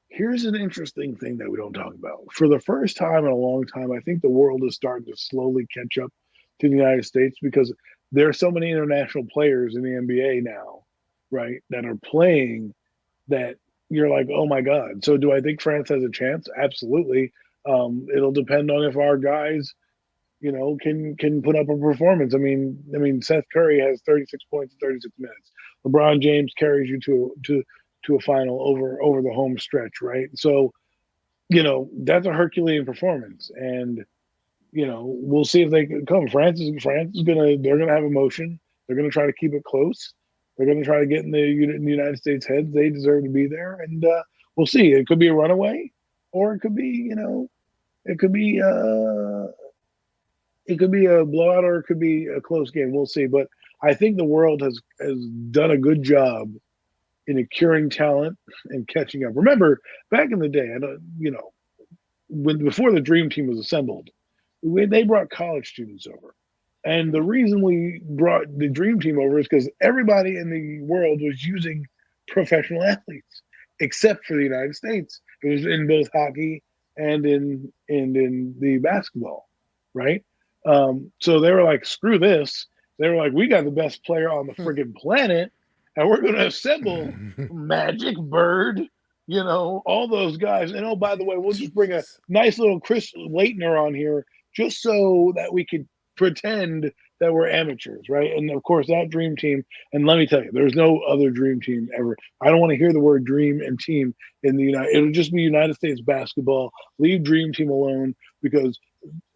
Here's an interesting thing that we don't talk about. For the first time in a long time, I think the world is starting to slowly catch up to the United States because there are so many international players in the NBA now, right, that are playing that you're like, oh my God. So do I think France has a chance? Absolutely. It'll depend on if our guys can put up a performance. Seth Curry has 36 points in 36 minutes. LeBron James carries you to to a final over the home stretch, right? So, that's a Herculean performance, and we'll see if they can come. They're gonna have emotion. They're gonna try to keep it close. They're gonna try to get in the United States heads. They deserve to be there, and we'll see. It could be a runaway, or it could be it could be it could be a blowout, or it could be a close game. We'll see. But I think the world has done a good job in acquiring talent and catching up. Remember, back in the day, before the Dream Team was assembled, they brought college students over. And the reason we brought the Dream Team over is because everybody in the world was using professional athletes, except for the United States. It was in both hockey and in the basketball, right? So they were like, screw this. They were like, we got the best player on the friggin' planet, and we're going to assemble Magic, Bird, all those guys. And, oh, by the way, we'll just bring a nice little Chris Leitner on here just so that we could pretend that we're amateurs, right? And, of course, that Dream Team, and let me tell you, there's no other Dream Team ever. I don't want to hear the word dream and team in the United. It'll just be United States basketball. Leave Dream Team alone, because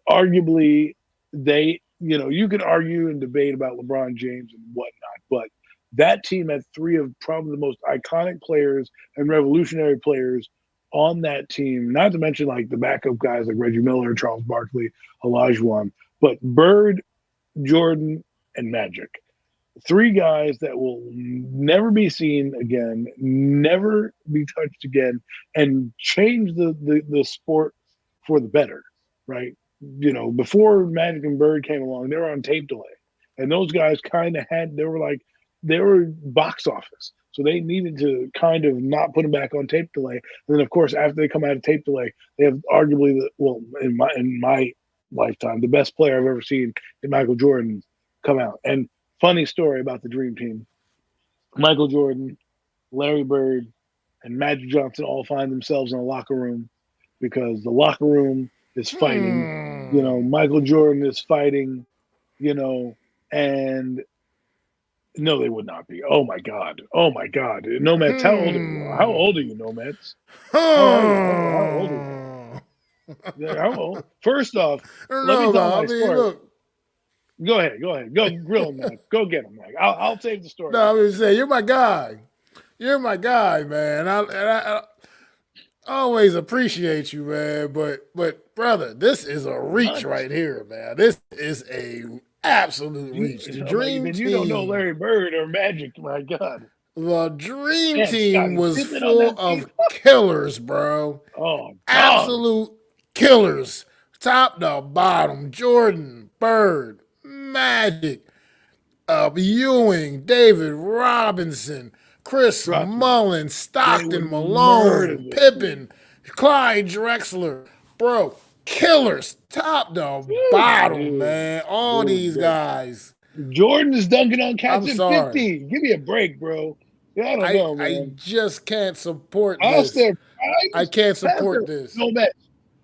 arguably you could argue and debate about LeBron James and whatnot, but that team had three of probably the most iconic players and revolutionary players on that team, not to mention like the backup guys like Reggie Miller, Charles Barkley, Olajuwon, but Bird, Jordan, and Magic. Three guys that will never be seen again, never be touched again, and change the sport for the better, right? Before Magic and Bird came along, they were on tape delay. And those guys they were box office. So they needed to kind of not put them back on tape delay. And then, of course, after they come out of tape delay, they have arguably, in my lifetime, the best player I've ever seen in Michael Jordan come out. And funny story about the Dream Team. Michael Jordan, Larry Bird, and Magic Johnson all find themselves in a locker room because the locker room is fighting. Michael Jordan is fighting, and no, they would not be. Oh my God. Nomads, how old are you, Nomads? How are you? How old are you? How old? First off, let me tell my story. Look. Go ahead. Go grill him, man. Go get him, man. I'll save the story. No, I'm just saying, you're my guy. You're my guy, man. I always appreciate you, man. But brother, this is a reach right here, man. This is a absolute reach. The Dream Team. You don't know Larry Bird or Magic, my God. The Dream Team was full of killers, bro. Oh, absolute killers, top to bottom. Jordan, Bird, Magic, Ewing, David Robinson, Chris Mullin, Stockton, Malone, Pippen, Clyde Drexler, bro. Killers, top to bottom, man. All these guys. Jordan is dunking on cats at 50. Give me a break, bro. Yeah, I don't know, man. I just can't support this. I can't support this. No, man.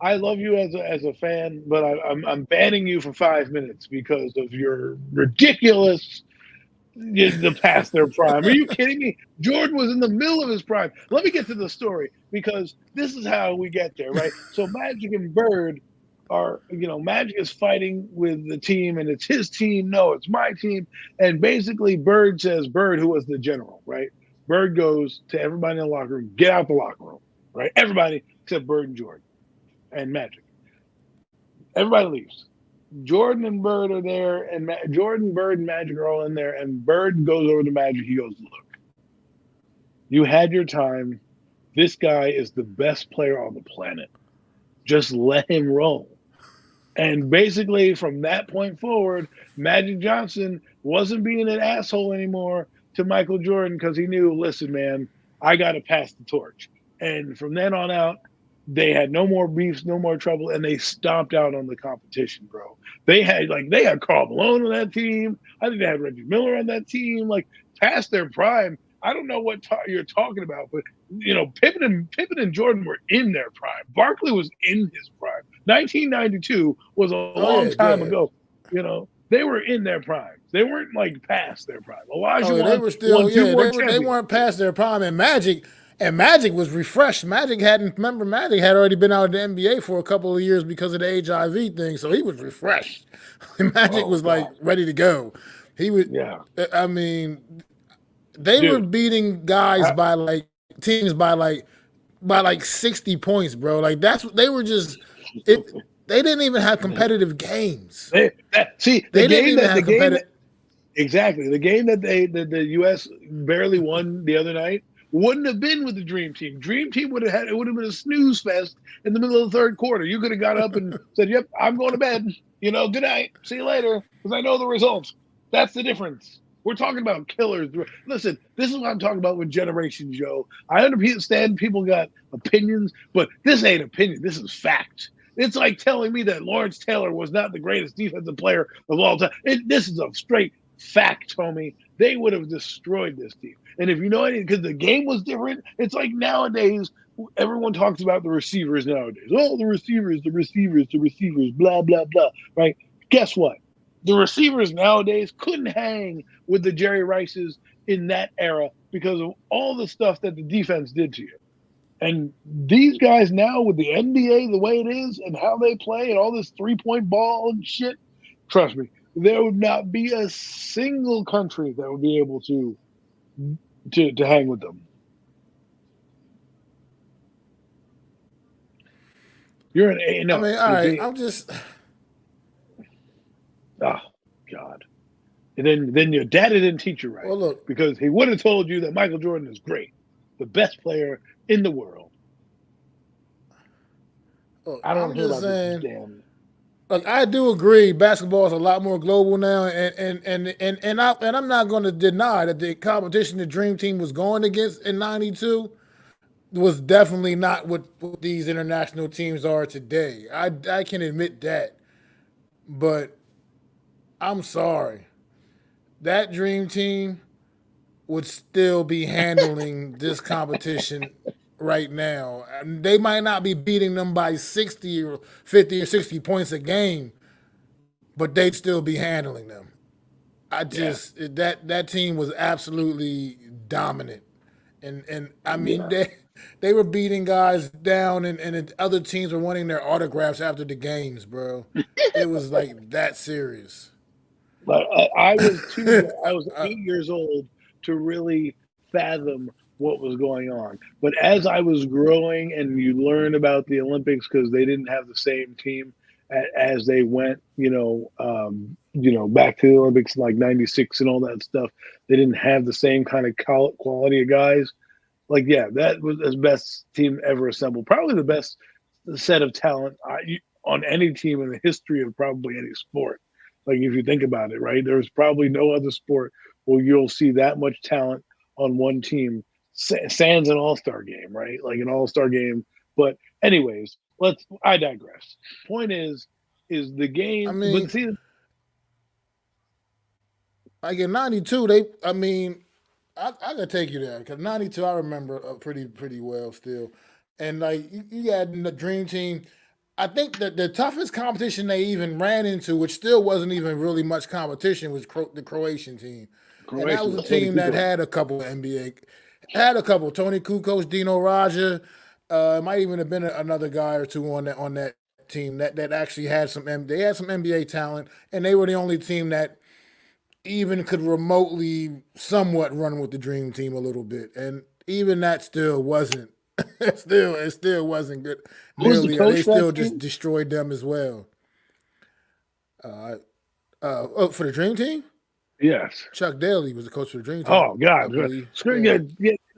I love you as a fan, but I'm banning you for 5 minutes because of your ridiculous the past their prime. Are you kidding me? Jordan was in the middle of his prime. Let me get to the story because this is how we get there, right? So Magic and Bird are, Magic is fighting with the team and it's his team. No, it's my team. And basically Bird says, Bird, who was the general, right? Bird goes to everybody in the locker room, get out the locker room, right? Everybody except Bird and Jordan and Magic. Everybody leaves. Jordan and Bird are there, and Jordan, Bird, and Magic are all in there, and Bird goes over to Magic. He goes, look, you had your time. This guy is the best player on the planet. Just let him roll. And basically, from that point forward, Magic Johnson wasn't being an asshole anymore to Michael Jordan because he knew, listen, man, I got to pass the torch. And from then on out, they had no more beefs, no more trouble, and they stomped out on the competition, bro. They had Karl Malone on that team. I think they had Reggie Miller on that team. Like past their prime. I don't know what you're talking about, but Pippen and Jordan were in their prime. Barkley was in his prime. 1992 was a long time ago. They were in their prime. They weren't like past their prime. Olajuwon they were still they weren't past their prime. And Magic And Magic was refreshed. Magic had already been out of the NBA for a couple of years because of the HIV thing, so he was refreshed. Magic Oh was like God, ready to go. He would. yeah, I mean, they were dude. beating guys I, by like teams by like 60 points, bro. Like they were just it. They didn't even have competitive games. see They didn't even have the game competitive. exactly the game that the U.S. barely won the other night wouldn't have been with the Dream Team. Dream Team would have had it would have been a snooze fest in the middle of the third quarter. You could have got up and said, "Yep, I'm going to bed. Good night. See you later," because I know the results. That's the difference. We're talking about killers. Listen, this is what I'm talking about with Generation Joe. I understand people got opinions, but this ain't opinion. This is fact. It's like telling me that Lawrence Taylor was not the greatest defensive player of all time. This is a straight fact, homie. They would have destroyed this team. And if you know anything, because the game was different, it's like nowadays, everyone talks about the receivers nowadays. Oh, the receivers, blah, blah, blah, right? Guess what? The receivers nowadays couldn't hang with the Jerry Rices in that era because of all the stuff that the defense did to you. And these guys now with the NBA the way it is and how they play and all this 3-point ball and shit, trust me, there would not be a single country that would be able to hang with them. You're an A. No, I mean, all right. I'm just. Oh God. And then your daddy didn't teach you right. Well, look, because he would have told you that Michael Jordan is great, the best player in the world. look I don't I'm care just about saying. this damn. Look, I do agree. Basketball is a lot more global now, and I'm not going to deny that the competition the Dream Team was going against in '92 was definitely not what these international teams are today. I can admit that, but I'm sorry. That Dream Team would still be handling this competition right now. And they might not be beating them by 60 or 50 or 60 points a game, but they'd still be handling them. I Yeah, just that team was absolutely dominant, and I mean yeah. they were beating guys down, and other teams were wanting their autographs after the games, bro. It was like that serious. But I was I was 8 years old to really fathom what was going on. But as I was growing, and you learn about the Olympics because they didn't have the same team as they went, back to the Olympics in like '96 and all that stuff. They didn't have the same kind of quality of guys. Like, yeah, that was the best team ever assembled. Probably the best set of talent on any team in the history of probably any sport. Like, if you think about it, right? There's probably no other sport where you'll see that much talent on one team. Sans an all-star game, right? Like an all-star game. But anyways, I digress. Point is the I game, but mean, see, like in '92, I gotta take you there because '92 I remember pretty well still, and like you had the Dream Team. I think that the toughest competition they even ran into, which still wasn't even really much competition, was the Croatian team, and that Croatia was a with Tony team that Kukoc. had a couple of NBA, had a couple Tony Kukoc, Dino Raja, it might even have been another guy or two on that team that actually had they had some NBA talent, and they were the only team that even could remotely somewhat run with the dream team a little bit, and even that still wasn't. it still wasn't good. Who was the Nearly, they coach for that still just team? destroyed them as well. For the dream team, Yes. Chuck Daly was the coach for the dream team, Oh God, I believe. screw Yeah,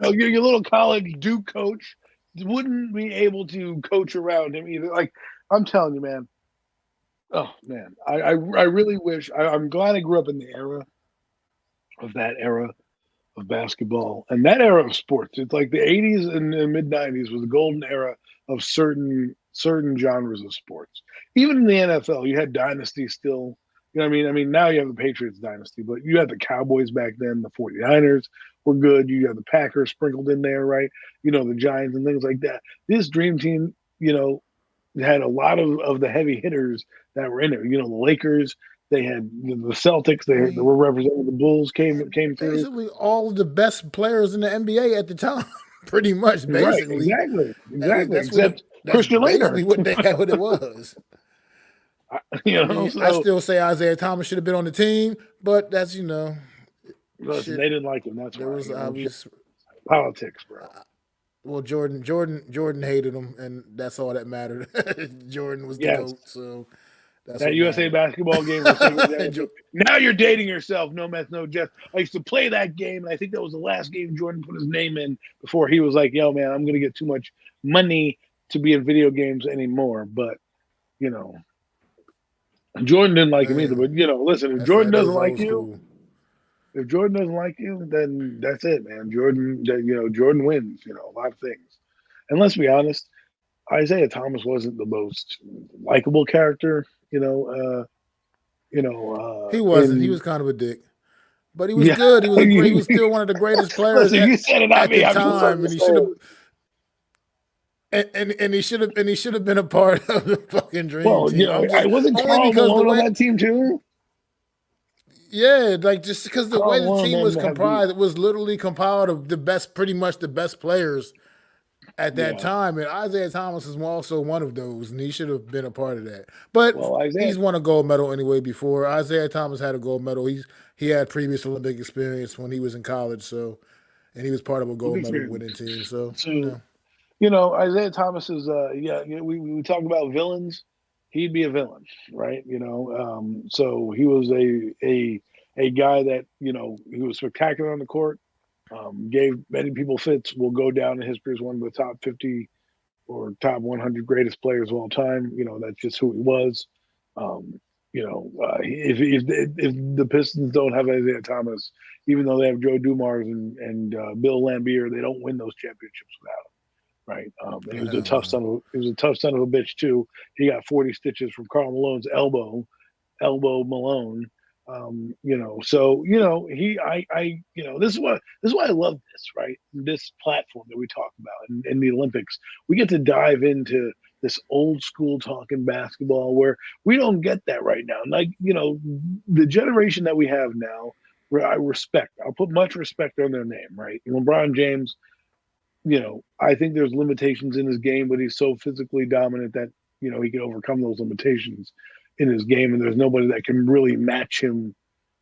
your little college Duke coach wouldn't be able to coach around him either. Like, I'm telling you, man. Oh man, I really wish. I'm glad I grew up in the era of that era of basketball and that era of sports. It's like the '80s and the mid '90s was the golden era of certain genres of sports. Even in the NFL, you had dynasties still. You know what I mean? I mean, now you have the Patriots dynasty, but you had the Cowboys back then. The 49ers were good. You had the Packers sprinkled in there, right? The Giants and things like that. This dream team, had a lot of the heavy hitters that were in it. The Lakers, they had the Celtics, they we were representing the Bulls came had through. basically all of the best players in the NBA at the time. pretty much, Right, basically. exactly. That's what Except that's Christian Laettner. basically what it was. You I know, mean, I so still say Isaiah Thomas should have been on the team, but that's listen, shit. they didn't like him. That's There why. was obvious. Politics, bro. Well, Jordan hated him, and that's all that mattered. Jordan was the Yes. GOAT, so that's That what USA mattered. basketball game was now you're dating yourself. No mess, no jest. I used to play that game, and I think that was the last game Jordan put his name in before he was like, "Yo, man, I'm gonna get too much money to be in video games anymore." But you know, Jordan didn't like him either. But listen, if Jordan That doesn't is like old you, school. if Jordan doesn't like you, then that's it, man. Jordan wins. A lot of things. And let's be honest, Isaiah Thomas wasn't the most likable character. He wasn't. He In was kind of a dick, but he was yeah, good. He was a great. He was still one of the greatest players listen, you said it, not at the me. I'm just time, and he should have. understand. And he should have been a part of the fucking dream Well, team. I'm I just wasn't only Karl because the Malone on way. that team too. Yeah, like just because the Karl way the Malone team was didn't have the comprised, it was literally compiled of pretty much the best players at that yeah. time. And Isaiah Thomas is also one of those, and he should have been a part of that. But Well, Isaiah, he's won a gold medal anyway before. Isaiah Thomas had a gold medal. He had previous Olympic experience when he was in college, and he was part of a gold medal winning team. So Isaiah Thomas is we talk about villains. He'd be a villain, right? So he was a guy that he was spectacular on the court. Gave many people fits. Will go down in history as one of the top 50 or top 100 greatest players of all time. That's just who he was. If the Pistons don't have Isaiah Thomas, even though they have Joe Dumars and Bill Laimbeer, they don't win those championships without him. Right. And he was a tough son of a bitch too. He got 40 stitches from Karl Malone's elbow Malone. This is why I love this, right? This platform that we talk about in the Olympics. We get to dive into this old school talking basketball where we don't get that right now. Like, the generation that we have now, where I'll put much respect on their name, right? LeBron James, I think there's limitations in his game, but he's so physically dominant that, he can overcome those limitations in his game. And there's nobody that can really match him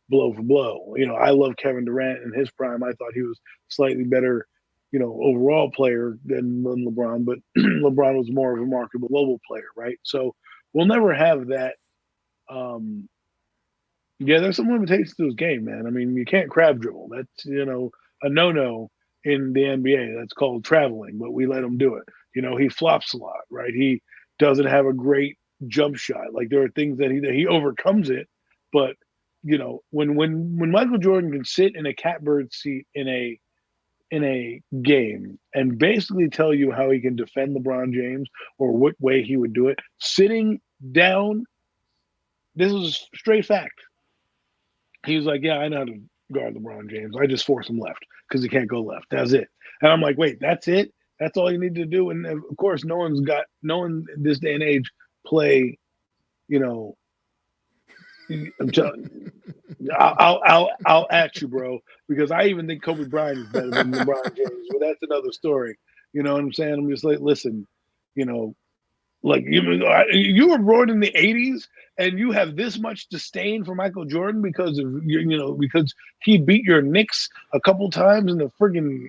blow for blow. I love Kevin Durant in his prime. I thought he was slightly better, overall player than LeBron, but LeBron was more of a marketable global player, right? So we'll never have that. There's some limitations to his game, man. I mean, you can't crab dribble. That's, a no-no in the NBA. That's called traveling, but we let him do it. He flops a lot, right? He doesn't have a great jump shot. Like, there are things that he overcomes it, but when Michael Jordan can sit in a catbird seat in a game and basically tell you how he can defend LeBron James or what way he would do it, sitting down, this is straight fact. He was like, yeah, I know how to guard LeBron James. I just force him left because he can't go left. That's it. And I'm like, wait, that's it? That's all you need to do? And of course, no one in this day and age play, I'm telling you, I'll at you, bro, because I even think Kobe Bryant is better than LeBron James. But that's another story. You know what I'm saying? I'm just like, listen, like you were born in the '80s and you have this much disdain for Michael Jordan because of because he beat your Knicks a couple times in the friggin'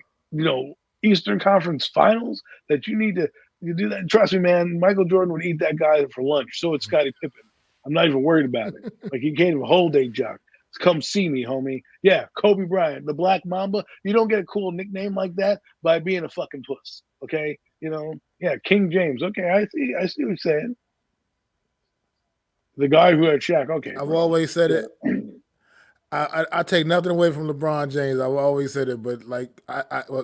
Eastern Conference Finals that you need to do that. Trust me, man, Michael Jordan would eat that guy for lunch. So would Scottie Pippen. I'm not even worried about it. Like, he can't even hold a jock. Come see me, homie. Yeah, Kobe Bryant, the Black Mamba. You don't get a cool nickname like that by being a fucking puss. Okay, yeah, King James. Okay, I see what you're saying. The guy who had Shaq. Okay, I've always said it. I take nothing away from LeBron James. I've always said it, but like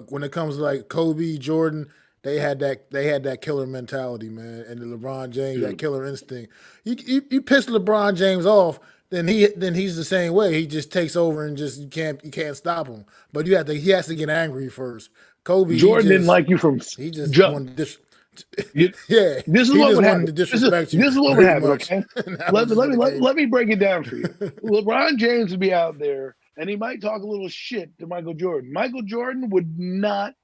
when it comes to like Kobe, Jordan, they had that killer mentality, man, and the LeBron James, that killer instinct. You piss LeBron James off, then he's the same way. He just takes over and just you can't stop him. But he has to get angry first. Kobe, Jordan didn't like you from he just jump. wanted this. Yeah, this is what would happen. This is what would happen. Okay, let me break it down for you. LeBron James would be out there, and he might talk a little shit to Michael Jordan. Michael Jordan would not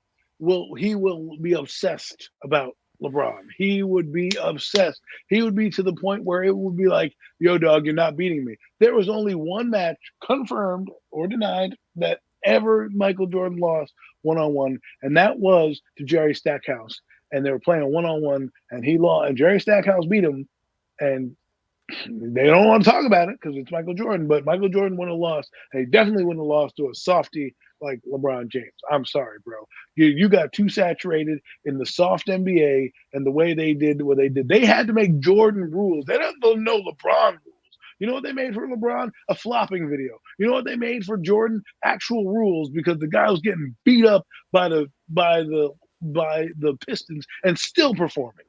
will be obsessed about LeBron. He would be obsessed. He would be to the point where it would be like, "Yo, dog, you're not beating me." There was only one match confirmed or denied that ever Michael Jordan lost 1-on-1, and that was to Jerry Stackhouse. And they were playing 1-on-1, and he lost, and Jerry Stackhouse beat him. And they don't want to talk about it because it's Michael Jordan, but Michael Jordan wouldn't have lost. And he definitely wouldn't have lost to a softy like LeBron James. I'm sorry, bro. You got too saturated in the soft NBA and the way they did what they did. They had to make Jordan rules. They don't know LeBron rules. You know what they made for LeBron? A flopping video. You know what they made for Jordan? Actual rules, because the guy was getting beat up by the Pistons and still performing.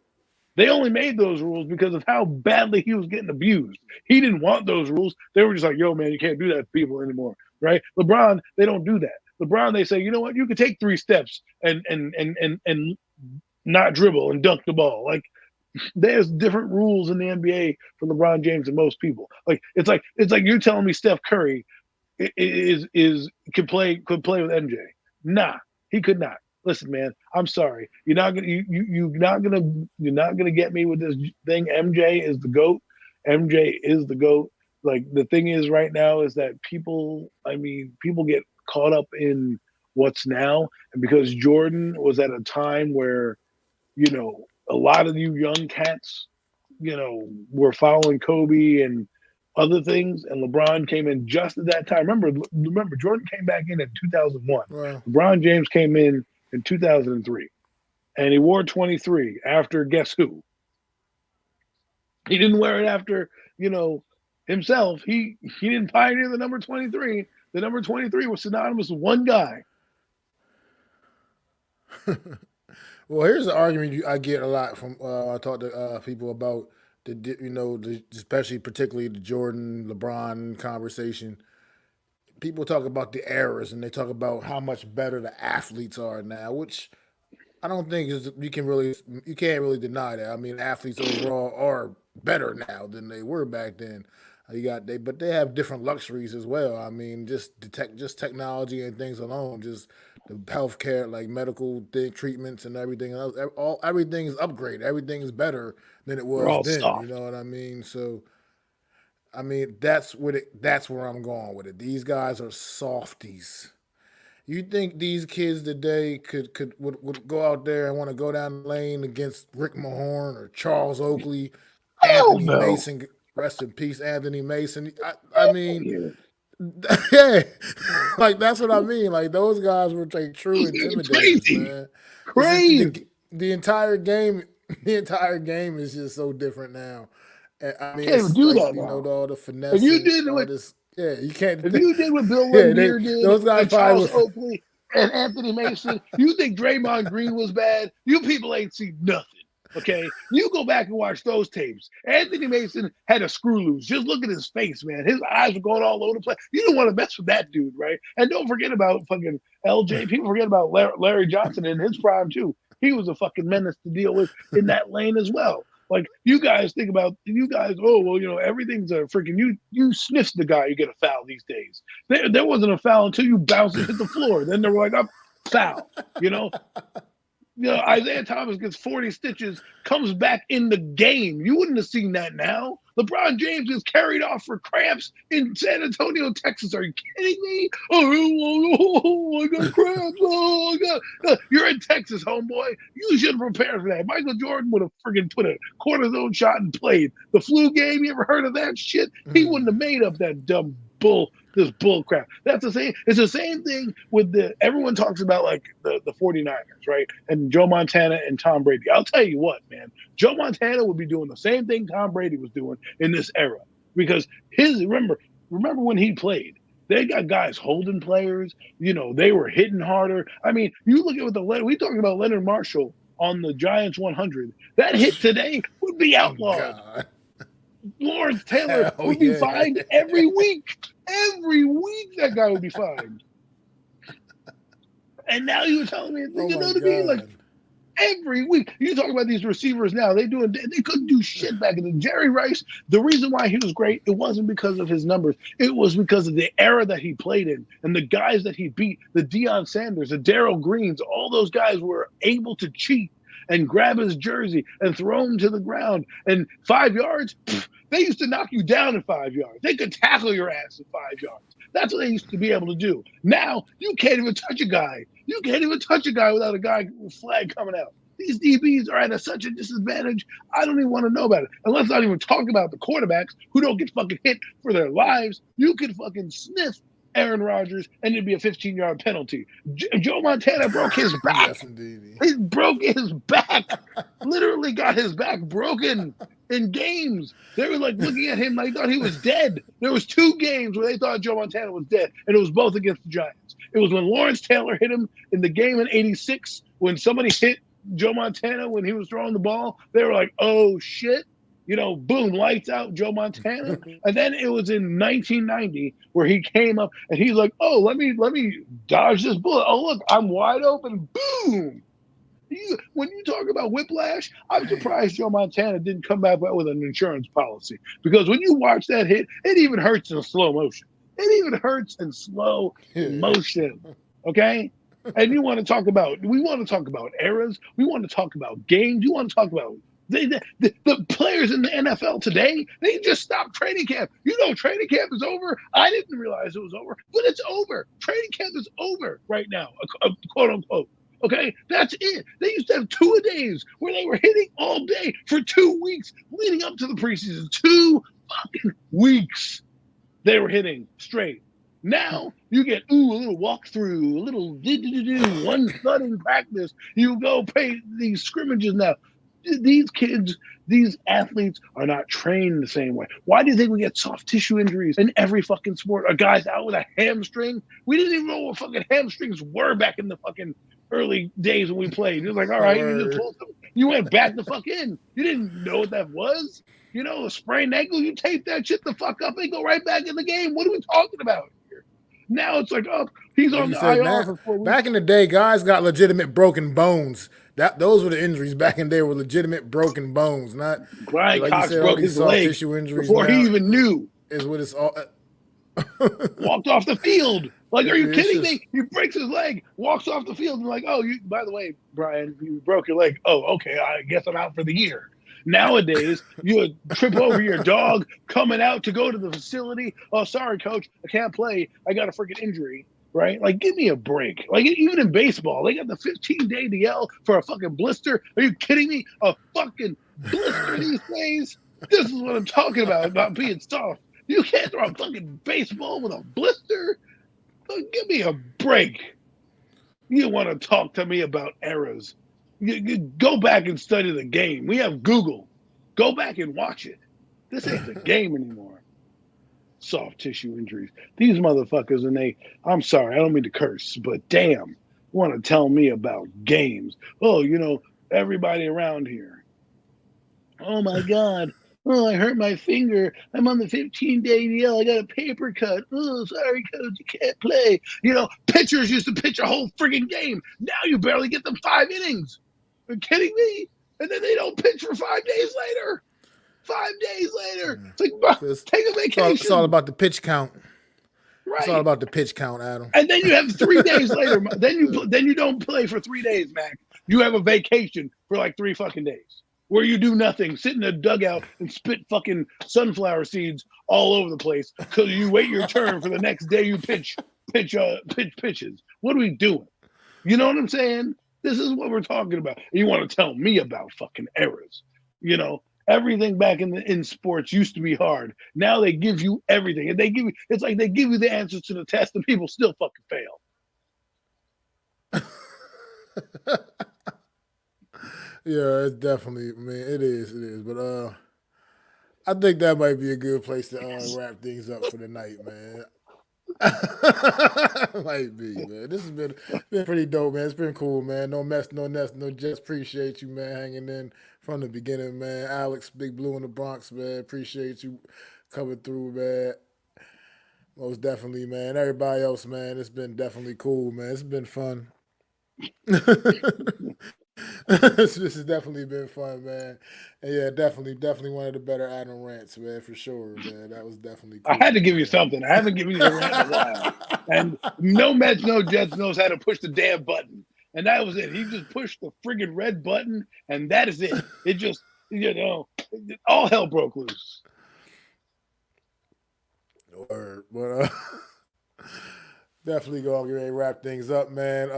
They only made those rules because of how badly he was getting abused. He didn't want those rules. They were just like, "Yo, man, you can't do that to people anymore," right? LeBron, they don't do that. LeBron, they say, "You know what? You can take 3 steps and not dribble and dunk the ball." Like, there's different rules in the NBA for LeBron James than most people. Like, it's like you're telling me Steph Curry could play with MJ. Nah, he could not. Listen, man, I'm sorry. You're not gonna get me with this thing. MJ is the GOAT. MJ is the GOAT. Like, the thing is right now is that people get caught up in what's now. And because Jordan was at a time where, a lot of you young cats, were following Kobe and other things, and LeBron came in just at that time. Remember, Jordan came back in 2001. Well, LeBron James came in 2003, and he wore 23 after guess who? He didn't wear it after, himself. He didn't pioneer the number 23. The number 23 was synonymous with one guy. well, here's the argument I get a lot from I talk to people about especially particularly the Jordan LeBron conversation. People talk about the errors and they talk about how much better the athletes are now, which I don't think you can't really deny that. I mean, athletes overall are better now than they were back then. But they have different luxuries as well. I mean, just technology and things alone, just the healthcare, like medical treatments and everything else. Everything is upgraded. Everything is better than it We're was all then. You soft. know what I mean? So, I mean, that's where I'm going with it. These guys are softies. You think these kids today would go out there and want to go down the lane against Rick Mahorn or Charles Oakley, Hell Anthony no. Mason? Rest in peace, Anthony Mason. I mean, Yeah. yeah, like that's what I mean. Like those guys were like true Those guys are intimidators, crazy. man. It's just Crazy. the entire game. The entire game is just so different now. And, I mean, Can't even it's do like that now. all the If finesse you and did all what this. Yeah, you can't. if you did what Bill Yeah, Laimbeer did those guys and probably Charles was. Oakley and Anthony Mason, you think Draymond Green was bad? You people ain't seen nothing. Okay, you go back and watch those tapes. Anthony Mason had a screw loose. Just look at his face, man. His eyes were going all over the place. You don't want to mess with that dude, right? And don't forget about fucking LJ. People forget about Larry Johnson in his prime too. He was a fucking menace to deal with in that lane as well. Like, you guys think about oh well, everything's a freaking you sniff the guy, you get a foul these days. There wasn't a foul until you bounce and hit the floor. Then they were like, "I'm foul," you know. Isaiah Thomas gets 40 stitches, comes back in the game. You wouldn't have seen that now. LeBron James is carried off for cramps in San Antonio, Texas. Are you kidding me? I got cramps. Oh, I got. You're in Texas, homeboy. You should have prepared for that. Michael Jordan would have friggin' put a cortisone shot and played. The flu game, you ever heard of that shit? He wouldn't have made up that dumb this bull crap. That's the same. It's the same thing with everyone talks about like the 49ers, right? And Joe Montana and Tom Brady. I'll tell you what, man. Joe Montana would be doing the same thing Tom Brady was doing in this era. Because remember when he played, they got guys holding players, they were hitting harder. I mean, you look at we talking about Leonard Marshall on the Giants 100. That hit today would be Oh outlawed. God. Lawrence Taylor Hell would be yeah. fined every week. Every week that guy would be fined. And now you're telling me, Oh my to me, like, God. Every week. You talk about these receivers now. They couldn't do shit back in the Jerry Rice. The reason why he was great, it wasn't because of his numbers. It was because of the era that he played in and the guys that he beat, the Deion Sanders, the Darrell Greens, all those guys were able to cheat and grab his jersey and throw him to the ground. And 5 yards, they used to knock you down in 5 yards. They could tackle your ass in 5 yards. That's what they used to be able to do. Now, you can't even touch a guy. You can't even touch a guy without a guy flag coming out. These DBs are at such a disadvantage. I don't even want to know about it. And let's not even talk about the quarterbacks who don't get fucking hit for their lives. You could fucking sniff Aaron Rodgers and it'd be a 15-yard penalty. Joe Montana broke his back. Yes, indeed. He broke his back. Literally got his back broken in games. They were like looking at him like they thought he was dead. There was 2 games where they thought Joe Montana was dead, and it was both against the Giants. It was when Lawrence Taylor hit him in the game in '86, when somebody hit Joe Montana when he was throwing the ball. They were like, oh shit. Boom, lights out, Joe Montana. And then it was in 1990 where he came up and he's like, oh, let me dodge this bullet. Oh, look, I'm wide open. Boom. When you talk about whiplash, I'm surprised Joe Montana didn't come back with an insurance policy, because when you watch that hit, it even hurts in slow motion. It even hurts in slow motion. Okay? And we want to talk about eras. We want to talk about games. You want to talk about the players in the NFL today. They just stopped training camp. Training camp is over. I didn't realize it was over, but it's over. Training camp is over right now, quote unquote. Okay, that's it. They used to have 2-a-days where they were hitting all day for 2 weeks leading up to the preseason. 2 fucking weeks they were hitting straight. Now you get a little walkthrough, a little one thud in practice. You go play these scrimmages now. These kids, these athletes are not trained the same way. Why do you think we get soft tissue injuries in every fucking sport? A guy's out with a hamstring. We didn't even know what fucking hamstrings were back in the fucking early days when we played. It was like, all right, you went back the fuck in. You didn't know what that was. A sprained ankle, you tape that shit the fuck up and go right back in the game. What are we talking about here? Now it's like, oh, he's on the IR for 4 weeks. Back in the day, guys got legitimate broken bones. Those were the injuries back in the day, were legitimate broken bones, not Brian like Cox you said, broke all these his soft leg tissue injuries before he even knew. Is what it's all. Walked off the field. Like, are you kidding just... me? He breaks his leg, walks off the field, and like, oh, by the way, Brian, you broke your leg. Oh, okay, I guess I'm out for the year. Nowadays, you would trip over your dog coming out to go to the facility. Oh, sorry, coach, I can't play. I got a freaking injury. Right? Like, give me a break. Like, even in baseball, they got the 15-day DL for a fucking blister. Are you kidding me? A fucking blister these days? This is what I'm talking about being soft. You can't throw a fucking baseball with a blister? Give me a break. You want to talk to me about eras? You go back and study the game. We have Google. Go back and watch it. This ain't the game anymore. Soft tissue injuries. These motherfuckers, I'm sorry, I don't mean to curse, but damn, want to tell me about games. Oh, everybody around here. Oh my God. Oh, I hurt my finger. I'm on the 15-day DL. I got a paper cut. Oh, sorry, coach, you can't play. Pitchers used to pitch a whole friggin' game. Now you barely get them 5 innings. Are you kidding me? And then they don't pitch for 5 days later. 5 days later. It's like, bro, take a vacation. It's all about the pitch count. Right. It's all about the pitch count, Adam. And then you have 3 days later. Then you don't play for 3 days, Mac. You have a vacation for like 3 fucking days where you do nothing, sit in a dugout and spit fucking sunflower seeds all over the place because you wait your turn for the next day you pitch pitches. What are we doing? You know what I'm saying? This is what we're talking about. You want to tell me about fucking errors? Everything back in sports used to be hard. Now they give you everything, and it's like they give you the answers to the test, and people still fucking fail. Yeah, it's definitely, man. It is. But I think that might be a good place to wrap things up for the night, man. Might be, man. This has been pretty dope, man. It's been cool, man. No mess, no nest, no just. Appreciate you, man, hanging in from the beginning, man. Alex, Big Blue in the Bronx, man. Appreciate you coming through, man. Most definitely, man. Everybody else, man. It's been definitely cool, man. It's been fun. This has definitely been fun, man. And yeah, definitely one of the better Adam rants, man, for sure, man. That was definitely I cool, had to give you man. something. I haven't given you a rant in a while. And no Mets, no Jets knows how to push the damn button. And that was it. He just pushed the friggin' red button, and that is it. It just, all hell broke loose. Word. But definitely going to get ready to wrap things up, man.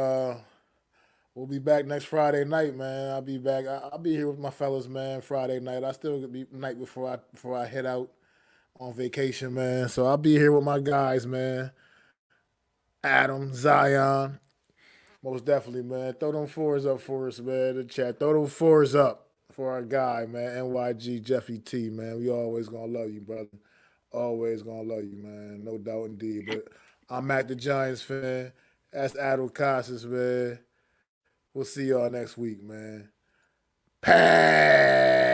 We'll be back next Friday night, man. I'll be back. I'll be here with my fellas, man. Friday night. I still be night before I head out on vacation, man. So I'll be here with my guys, man. Adam, Zion, most definitely, man. Throw them fours up for us, man. The chat. Throw them fours up for our guy, man. NYG Jeffy T, man. We always gonna love you, brother. Always gonna love you, man. No doubt indeed. But I'm Mac the Giants fan. That's Adam Costas, man. We'll see y'all next week, man. Pass.